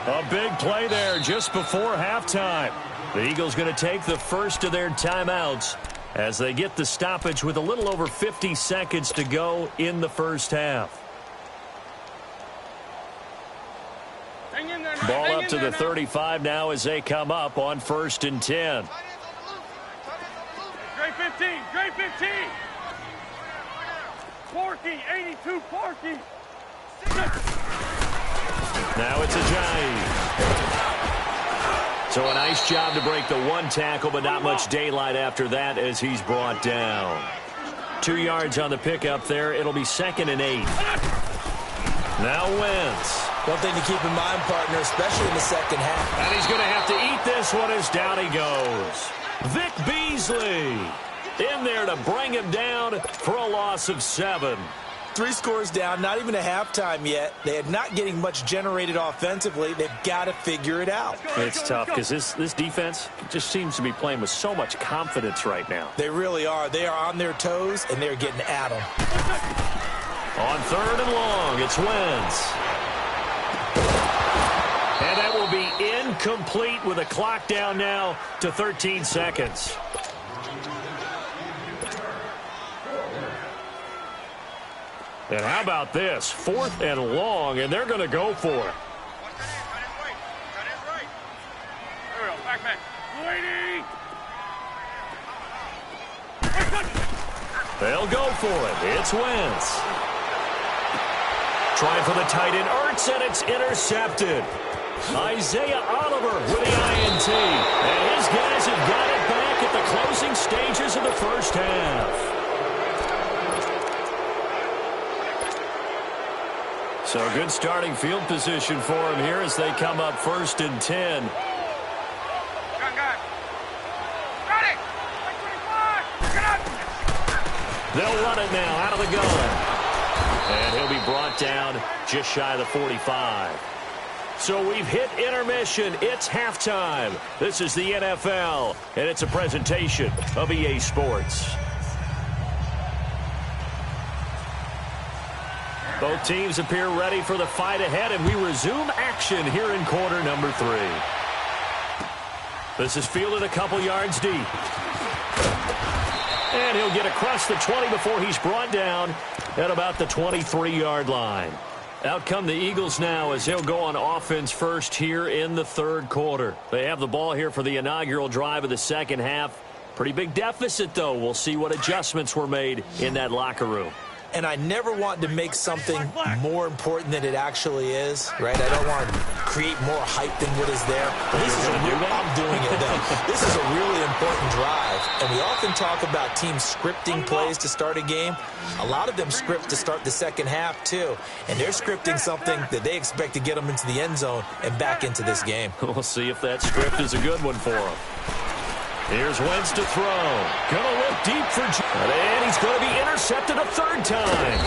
A big play there just before halftime. The Eagles going to take the first of their timeouts as they get the stoppage with a little over 50 seconds to go in the first half. Ball up to the 35 now as they come up on 1st and 10. Great 15, great 15. Porky, 82, Porky. Now it's Ajayi. So a nice job to break the one tackle, but not much daylight after that as he's brought down. 2 yards on the pickup there. It'll be 2nd and 8. Now Wentz. One thing to keep in mind, partner, especially in the second half. And he's going to have to eat this one as down he goes. Vic Beasley in there to bring him down for a loss of 7. 3 scores down, not even a halftime yet. They are not getting much generated offensively. They've got to figure it out. It's tough because this defense just seems to be playing with so much confidence right now. They really are. They are on their toes, and they're getting at them. On 3rd and long, it's Wentz. And that will be incomplete with a clock down now to 13 seconds. And how about this? 4th and long, and they're going to go for it. They'll go for it. It's Wentz. Trying for the tight end, Ertz, and it's intercepted. Isaiah Oliver with the INT. And his guys have got it back at the closing stages of the first half. So good starting field position for him here as they come up 1st and 10. They'll run it now out of the gun. And he'll be brought down just shy of the 45. So we've hit intermission. It's halftime. This is the NFL, and it's a presentation of EA Sports. Both teams appear ready for the fight ahead, and we resume action here in quarter number 3. This is fielded a couple yards deep. And he'll get across the 20 before he's brought down at about the 23-yard line. Out come the Eagles now as they'll go on offense first here in the 3rd quarter. They have the ball here for the inaugural drive of the second half. Pretty big deficit, though. We'll see what adjustments were made in that locker room. And I never want to make something more important than it actually is, right? I don't want to create more hype than what is there. But this is I'm doing it, though. This is a really important drive. And we often talk about teams scripting plays to start a game. A lot of them script to start the second half, too. And they're scripting something that they expect to get them into the end zone and back into this game. We'll see if that script is a good one for them. Here's Wentz to throw. Gonna look deep for and he's going to be intercepted a third time.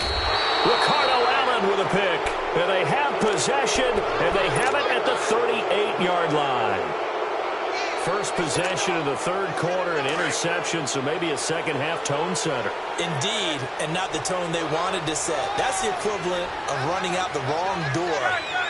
Ricardo Allen with a pick. And they have possession, and they have it at the 38-yard line. First possession of the third quarter, an interception, so maybe a second-half tone setter. Indeed, and not the tone they wanted to set. That's the equivalent of running out the wrong door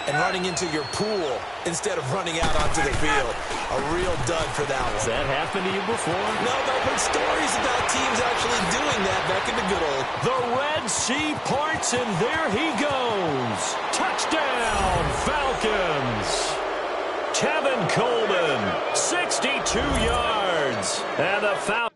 and running into your pool instead of running out onto the field. A real dud for that one. Has that happened to you before? No, but I've heard stories about teams actually doing that back in the good old. The Red Sea parts, and there he goes. Touchdown, Falcons. Tevin Coleman, 62 yards. And the Falcons.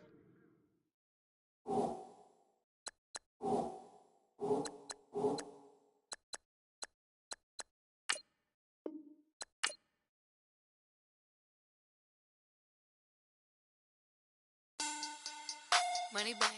Money back.